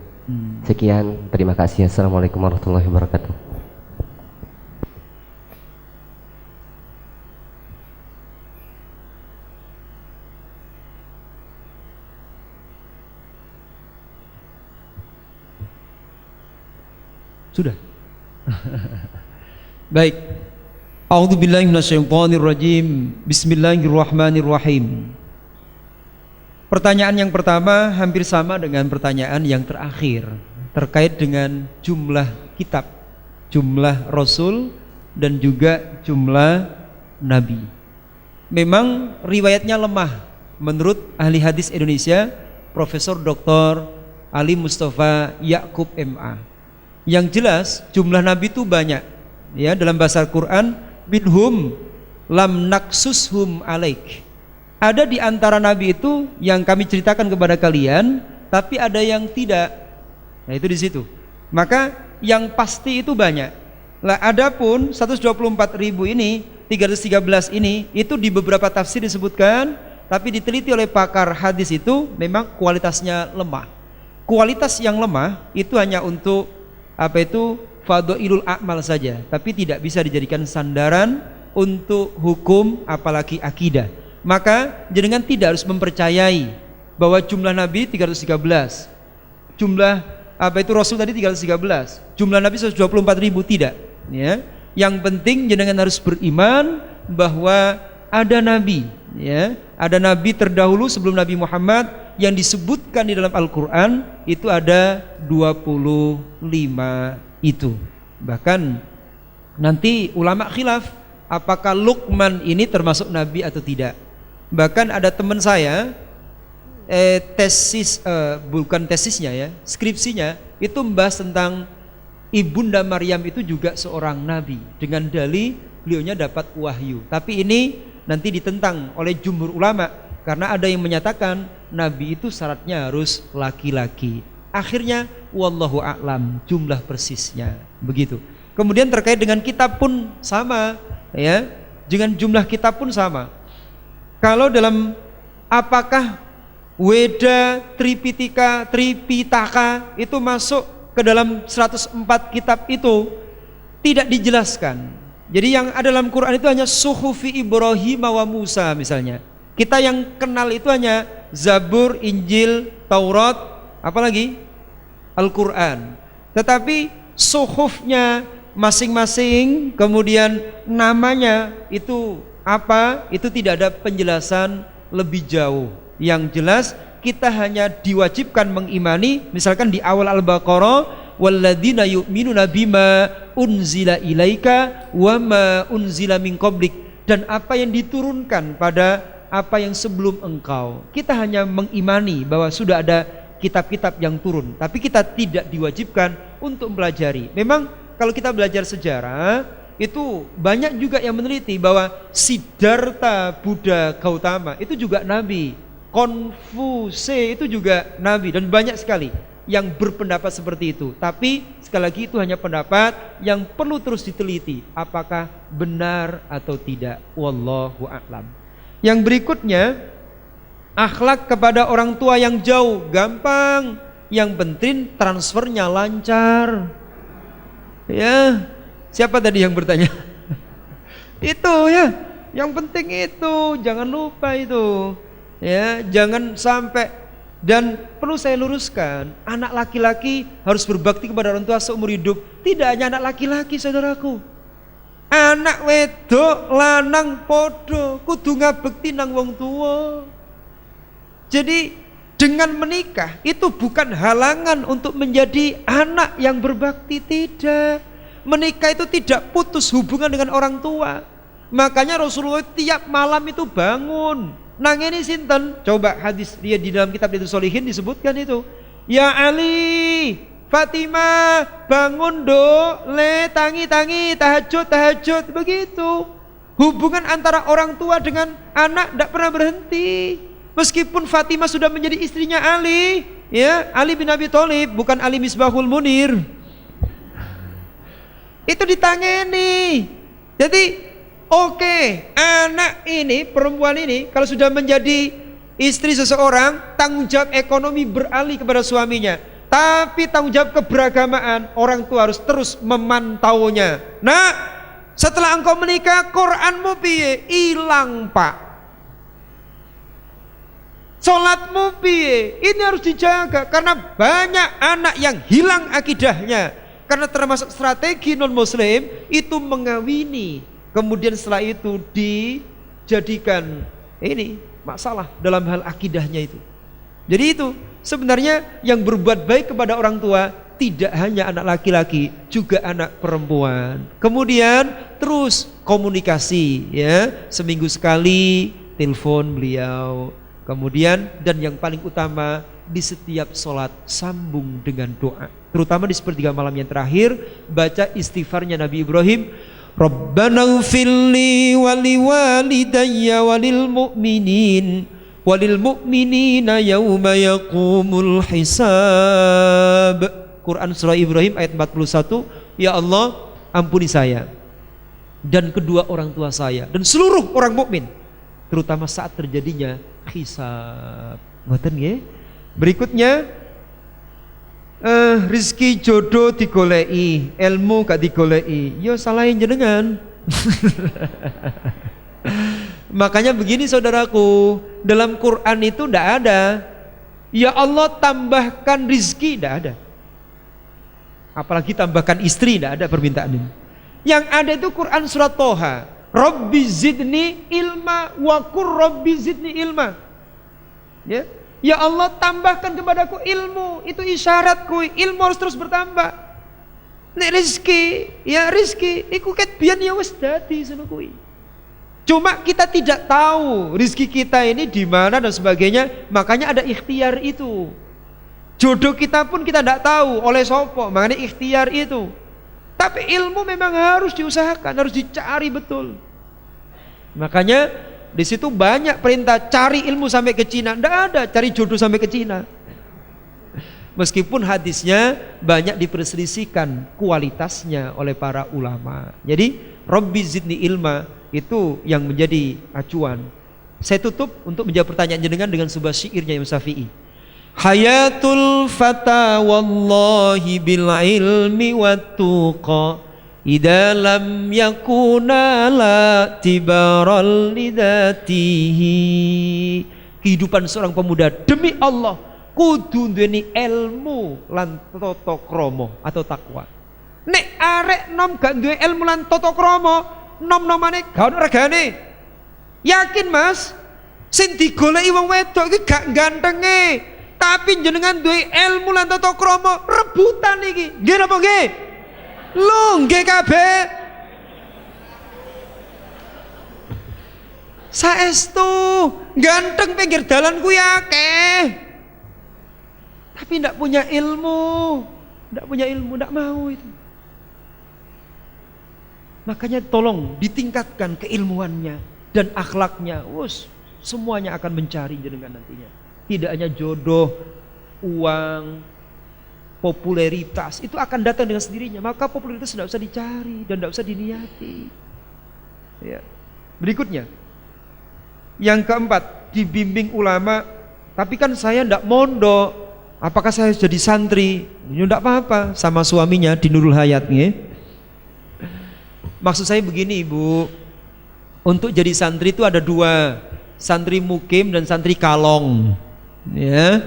Sekian, terima kasih. Assalamualaikum warahmatullahi wabarakatuh. Sudah. Baik. A'udzubillahi minasyaitonirrajim. Bismillahirrahmanirrahim. Pertanyaan yang pertama hampir sama dengan pertanyaan yang terakhir, terkait dengan jumlah kitab, jumlah rasul dan juga jumlah nabi. Memang riwayatnya lemah menurut ahli hadis Indonesia, Profesor Dr. Ali Mustafa Yakub MA. Yang jelas jumlah nabi itu banyak. Ya, dalam bahasa Al-Qur'an, minhum lam naksushum alaik. Ada di antara nabi itu yang kami ceritakan kepada kalian, tapi ada yang tidak. Nah, itu di situ. Maka yang pasti itu banyak. Lah, adapun 124.000 ini, 313 ini, itu di beberapa tafsir disebutkan, tapi diteliti oleh pakar hadis itu memang kualitasnya lemah. Kualitas yang lemah itu hanya untuk fadhailul a'mal saja, tapi tidak bisa dijadikan sandaran untuk hukum apalagi akidah. Maka jenengan tidak harus mempercayai bahwa jumlah nabi 313, jumlah rasul tadi 313, jumlah nabi 124.000, tidak, ya. Yang penting jenengan harus beriman bahwa ada nabi, ya, ada nabi terdahulu sebelum Nabi Muhammad yang disebutkan di dalam Al-Quran itu ada 25 itu. Bahkan nanti ulama khilaf apakah Luqman ini termasuk nabi atau tidak. Bahkan ada teman saya bukan tesisnya ya, skripsinya itu membahas tentang Ibunda Maryam itu juga seorang nabi dengan dalih beliaunya dapat wahyu. Tapi ini nanti ditentang oleh jumhur ulama karena ada yang menyatakan nabi itu syaratnya harus laki-laki. Akhirnya wallahu a'lam jumlah persisnya begitu. Kemudian terkait dengan kitab pun sama ya, dengan jumlah kitab pun sama. Kalau dalam apakah Weda, Tripitaka itu masuk ke dalam 104 kitab itu tidak dijelaskan. Jadi yang ada dalam Quran itu hanya suhufi Ibrahim wa Musa misalnya. Kita yang kenal itu hanya Zabur, Injil, Taurat, apalagi Al-Quran. Tetapi suhufnya masing-masing, kemudian namanya itu apa, itu tidak ada penjelasan lebih jauh. Yang jelas kita hanya diwajibkan mengimani, misalkan di awal Al-Baqarah, walladzina yu'minuna bima unzila ilaika wa ma unzila min qablik, dan apa yang diturunkan pada apa yang sebelum engkau. Kita hanya mengimani bahwa sudah ada kitab-kitab yang turun, tapi kita tidak diwajibkan untuk mempelajari. Memang kalau kita belajar sejarah itu banyak juga yang meneliti bahwa Siddhartha Buddha Gautama itu juga nabi, Konfuse itu juga nabi, dan banyak sekali yang berpendapat seperti itu. Tapi sekali lagi itu hanya pendapat yang perlu terus diteliti apakah benar atau tidak. Wallahu a'lam. Yang berikutnya, akhlak kepada orang tua yang jauh gampang, yang penting transfernya lancar. Ya, siapa tadi yang bertanya? Itu ya, yang penting itu, jangan lupa itu. Ya, jangan sampai, dan perlu saya luruskan, anak laki-laki harus berbakti kepada orang tua seumur hidup. Tidak hanya anak laki-laki, saudaraku, anak wedok lanang podo kudu ngabekti nang wong tua. Jadi dengan menikah itu bukan halangan untuk menjadi anak yang berbakti, tidak. Menikah itu tidak putus hubungan dengan orang tua. Makanya Rasulullah tiap malam itu bangun. Nang ini sinten? Coba hadis dia di dalam kitab itu Sholihin disebutkan itu. Ya Ali, Fatimah, bangun dok, le tangi tahajud begitu. Hubungan antara orang tua dengan anak tidak pernah berhenti. Meskipun Fatimah sudah menjadi istrinya Ali, ya, Ali bin Abi Thalib, bukan Ali Misbahul Munir. Itu ditangani. Jadi oke, anak ini, perempuan ini kalau sudah menjadi istri seseorang, tanggung jawab ekonomi beralih kepada suaminya. Tapi tanggung jawab keberagamaan, orang tua harus terus memantaunya. Nah, setelah engkau menikah, Quranmu piye? Hilang, Pak. Salatmu piye? Ini harus dijaga karena banyak anak yang hilang akidahnya. Karena termasuk strategi non muslim itu mengawini, kemudian setelah itu dijadikan ini masalah dalam hal akidahnya itu. Jadi itu sebenarnya yang berbuat baik kepada orang tua tidak hanya anak laki-laki, juga anak perempuan. Kemudian terus komunikasi, ya, seminggu sekali telepon beliau. Kemudian dan yang paling utama, di setiap sholat sambung dengan doa, terutama di sepertiga malam yang terakhir baca istighfarnya Nabi Ibrahim, Rabbana ghfirli wali walidayya walil mu'minina yauma yaqumul hisab. Quran surah Ibrahim ayat 41. Ya Allah, ampuni saya dan kedua orang tua saya dan seluruh orang mukmin, terutama saat terjadinya hisab. Ngoten nggih. Berikutnya, rizki jodoh digoleki, ilmu gak digoleki, yo salahin jenengan. Makanya begini saudaraku, dalam Quran itu tidak ada ya Allah tambahkan rizki, tidak ada. Apalagi tambahkan istri, tidak ada permintaan ini. Yang ada itu Quran surat Toha, Rabbi zidni ilma wa qur Rabbi zidni ilma. Ya Allah tambahkan kepadaku ilmu, itu isyaratku, ilmu harus terus bertambah. Nek rizki, ya rizki iku ket biyen ya wis dadi ngono kuwi. Cuma kita tidak tahu rizki kita ini di mana dan sebagainya, makanya ada ikhtiar itu. Jodoh kita pun kita tidak tahu oleh sopo, makanya ikhtiar itu. Tapi ilmu memang harus diusahakan, harus dicari betul. Makanya di situ banyak perintah cari ilmu sampai ke Cina, tidak ada cari jodoh sampai ke Cina. Meskipun hadisnya banyak diperselisihkan kualitasnya oleh para ulama. Jadi Rabbi zidni ilma itu yang menjadi acuan. Saya tutup untuk menjawab pertanyaan jenengan dengan sebuah syairnya Imam Syafi'i. Hayatul fata wallahi bil ilmi wat tuqa idza lam yakuna la tibaral lidatihi. Kehidupan seorang pemuda demi Allah kudu duweni ilmu lan tata krama atau takwa. Nek arek nom gak duwe ilmu lan tata krama, nom-nomane gak ono regane. Yakin Mas, sing digoleki wong wedok iki gak gantenge, tapi jenengan duwe ilmu lan tata krama, rebutan iki. Nggih napa nggih? Lho, nggih kabeh. Saestu ganteng pinggir dalan kuwi akeh. Tapi ndak punya ilmu, ndak mau itu. Makanya tolong ditingkatkan keilmuannya dan akhlaknya. Semuanya akan mencari jenengan nantinya. Tidak hanya jodoh, uang, popularitas, itu akan datang dengan sendirinya. Maka popularitas tidak usah dicari dan tidak usah diniati. Ya. Berikutnya, yang keempat, dibimbing ulama. Tapi kan saya tidak mondok, apakah saya jadi santri? Ini tidak apa-apa, sama suaminya di Nurul Hayat nih. Maksud saya begini Ibu, untuk jadi santri itu ada dua, santri mukim dan santri kalong, ya.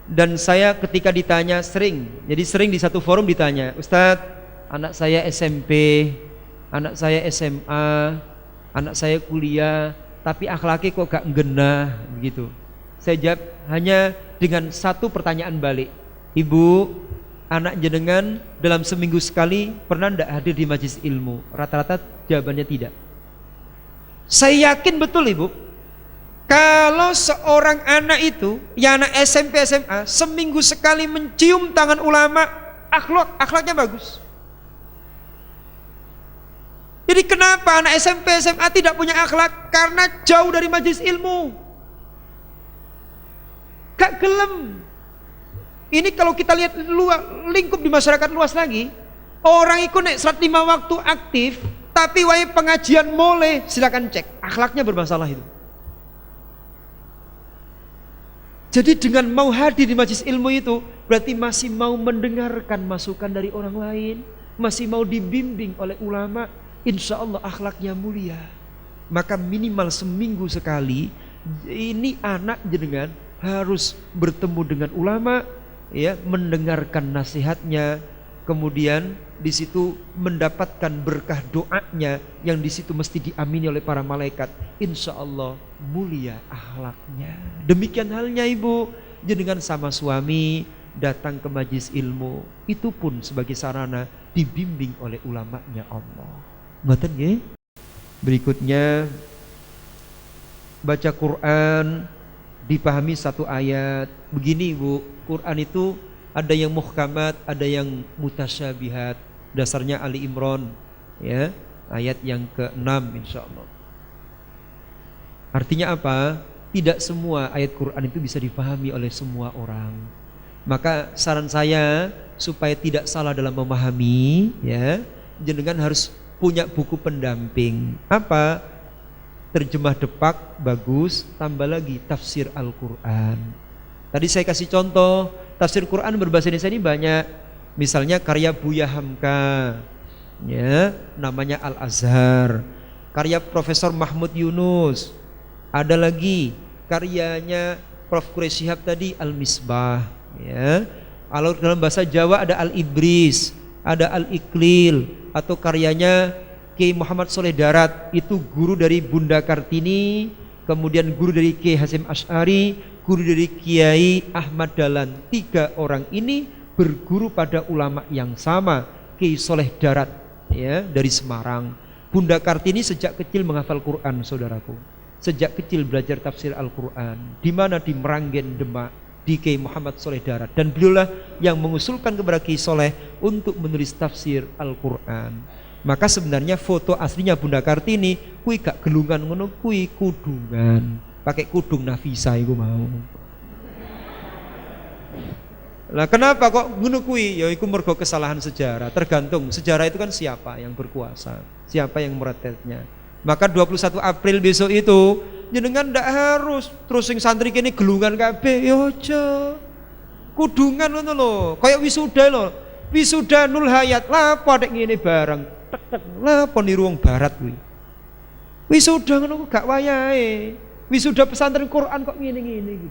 Dan saya ketika ditanya sering di satu forum ditanya, Ustadz, anak saya SMP, anak saya SMA, anak saya kuliah, tapi akhlaknya kok gak genah begitu. Saya jawab hanya dengan satu pertanyaan balik, Ibu, anak jenengan dalam seminggu sekali pernah tidak hadir di majelis ilmu? Rata-rata jawabannya tidak. Saya yakin betul Ibu, kalau seorang anak itu, ya anak SMP SMA, seminggu sekali mencium tangan ulama, akhlaknya bagus. Jadi kenapa anak SMP SMA tidak punya akhlak? Karena jauh dari majelis ilmu, gak gelem. Ini kalau kita lihat lingkup di masyarakat luas lagi, orang itu nek 105 waktu aktif, tapi wae pengajian mulai, silakan cek, akhlaknya bermasalah itu. Jadi dengan mau hadir di majelis ilmu itu, berarti masih mau mendengarkan masukan dari orang lain, masih mau dibimbing oleh ulama, insya Allah akhlaknya mulia. Maka minimal seminggu sekali, ini anak jenengan harus bertemu dengan ulama, ya, mendengarkan nasihatnya, kemudian di situ mendapatkan berkah doanya yang di situ mesti diamini oleh para malaikat. Insya Allah mulia akhlaknya. Demikian halnya Ibu, jenengan sama suami datang ke majelis ilmu, itu pun sebagai sarana dibimbing oleh ulamanya Allah. Ngoten nggih? Berikutnya baca Quran, dipahami satu ayat. Begini Ibu, Quran itu ada yang muhkamat, ada yang mutasyabihat. Dasarnya Ali Imran, ya, ayat yang ke-6 insyaallah. Artinya apa? Tidak semua ayat Quran itu bisa dipahami oleh semua orang. Maka saran saya supaya tidak salah dalam memahami, ya, jenengan harus punya buku pendamping. Apa? Terjemah Depak bagus, tambah lagi tafsir Al-Quran. Tadi saya kasih contoh, tafsir Quran berbahasa Indonesia ini banyak. Misalnya karya Buya Hamka, ya, namanya Al-Azhar. Karya Profesor Mahmud Yunus. Ada lagi karyanya Prof. Quraish Shihab tadi Al-Misbah, ya. Kalau dalam bahasa Jawa ada Al-Ibris, ada Al-Iklil, atau karyanya Kiai Muhammad Soleh Darat, itu guru dari Bunda Kartini, kemudian guru dari Kiai Hasyim Asy'ari, guru dari Kiai Ahmad Dahlan. 3 orang ini berguru pada ulama yang sama, Kiai Soleh Darat, ya, dari Semarang. Bunda Kartini sejak kecil menghafal Quran, saudaraku. Sejak kecil belajar tafsir Al-Quran. Di mana? Di Meranggen, Demak, di Kiai Muhammad Soleh Darat. Dan beliaulah yang mengusulkan kepada Kiai Soleh untuk menulis tafsir Al-Quran. Maka sebenarnya foto aslinya Bunda Kartini kui gak gelungan ngono, kui kudungan. Pakai kudung Nafisa iku mau. Lah kenapa kok ngono kui? Ya iku mergo kesalahan sejarah. Tergantung sejarah itu kan siapa yang berkuasa, siapa yang meretretnya. Maka 21 April besok itu jenengan ndak harus terus sing santri kene gelungan kabeh, ya aja. Kudungan ngono lho, kayak wisuda lho. Wisuda Nul Hayat lapo nek ngene bareng. Tek-tek lapo niru wong barat kuwi. Wisuda ngono gak wayahe. Wisuda pesantren Quran kok ngene-ngene iki.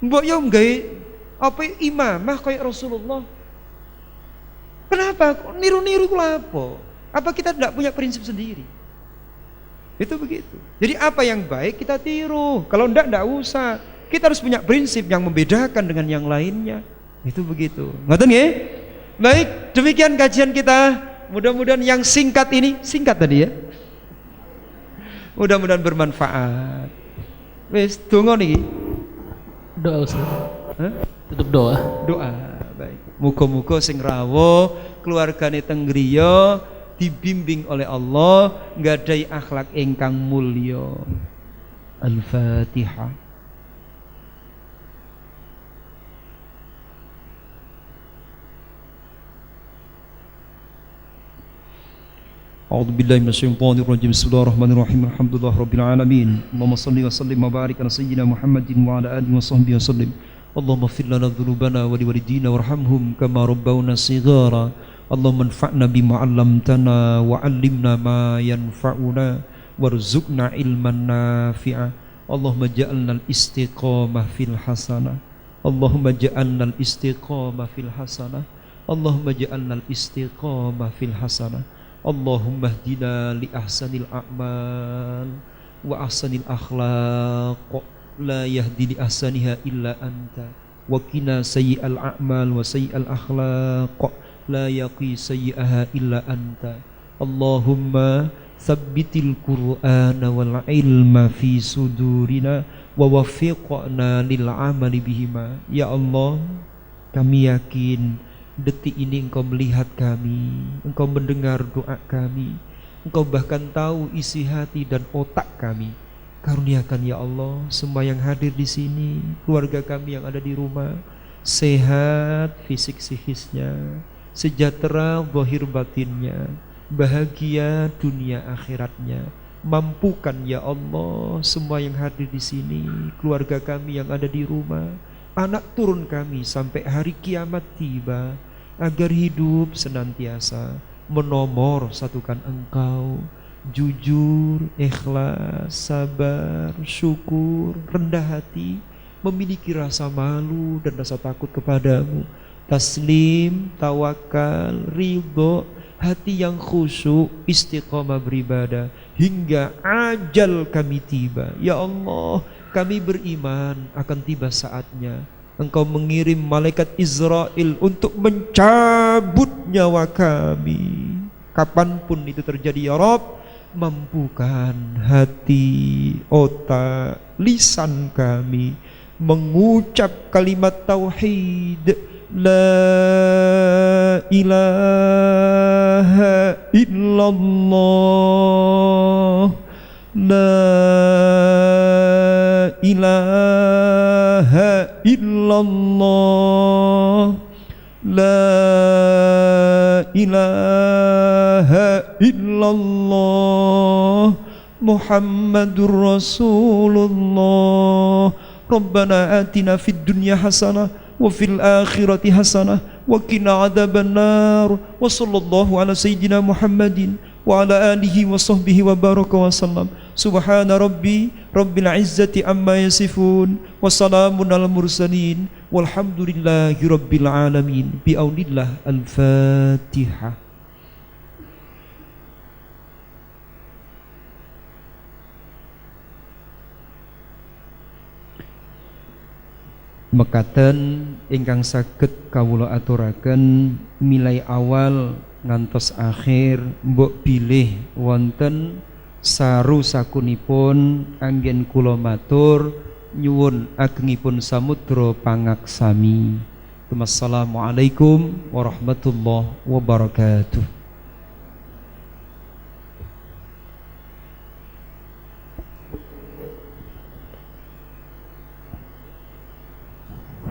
Mbok yo nggawe apa imamah kayak Rasulullah. Kenapa kok niru-niru ku lapo? Apa kita tidak punya prinsip sendiri? Itu begitu. Jadi apa yang baik kita tiru. Kalau enggak usah. Kita harus punya prinsip yang membedakan dengan yang lainnya. Itu begitu. Ngoten nggih? Baik, demikian kajian kita. Mudah-mudahan yang singkat ini, singkat tadi ya. Mudah-mudahan bermanfaat. Wis, donga niki. Doa Ustaz. Hah? Tutup doa. Doa. Baik. Muga-muga sing rawuh keluargane teng griya dibimbing oleh Allah nggadahi akhlak ingkang mulya. Al-Fatihah. A'udzu billahi minasyaitonir rajim. Bismillahirrahmanirrahim. Alhamdulillah rabbil alamin. Allahumma shalli wa sallim wa barik ala sayyidina Muhammadin wa ala alihi wa sahbihi wasallim. Allahumma ighfir lana dhunubana wa liwalidina warhamhum kama rabbawna shighara. Allahumma anfa'na bima 'allamtana wa 'allimna ma yanfa'una warzuqna ilman nafi'a. Allahumma ja'alna al-istiqamah fil hasanah. Allahumma ja'alna al-istiqamah fil hasanah. Allahumma ja'alna al-istiqamah fil hasanah. Allahumma hdina li ahsanil a'mal wa ahsanil akhlaq. La yahdi li ahsaniha illa anta. Wa qina sayyi'al a'mal wa sayyi'al akhlaq. La yaqi sayyi'aha illa anta. Allahumma sabbitil qur'ana wal ilma fi sudurina wa waffiqna lil amali bihima. Ya Allah, kami yakin detik ini Engkau melihat kami, Engkau mendengar doa kami, Engkau bahkan tahu isi hati dan otak kami. Karuniakan ya Allah semua yang hadir di sini, keluarga kami yang ada di rumah, sehat fisik psikisnya, sejahtera zahir batinnya, bahagia dunia akhiratnya. Mampukan ya Allah semua yang hadir di sini, keluarga kami yang ada di rumah, anak turun kami sampai hari kiamat tiba, agar hidup senantiasa menomor satukan Engkau, jujur, ikhlas, sabar, syukur, rendah hati, memiliki rasa malu dan rasa takut kepadamu, taslim, tawakal, ridho, hati yang khusyuk, istiqamah beribadah hingga ajal kami tiba. Ya Allah, kami beriman akan tiba saatnya Engkau mengirim malaikat Israel untuk mencabut nyawa kami. Kapanpun itu terjadi ya Rabb, mampukan hati, otak, lisan kami mengucap kalimat tauhid, la ilaha illallah, la ilaha illallah, la ilaha illallah, Muhammadur Rasulullah. Rabbana atina fid dunya hasanah wa fil akhirati hasanah wa qina adzabannar. Wa sallallahu ala sayyidina Muhammadin wa ala alihi wa sahbihi wa baraka wa sallam. Subhana rabbi rabbil izzati amma yasifun wa salamun alal mursalin walhamdulillahi rabbil alamin. Bi aunillah. Al-Fatihah. Mekaten ingkang saged kawula aturaken milai awal ngantos akhir mbok bilih wonten saru sakunipun anggen kula matur nyuwun agengipun samudra pangaksami. Wassalamualaikum warahmatullahi wabarakatuh.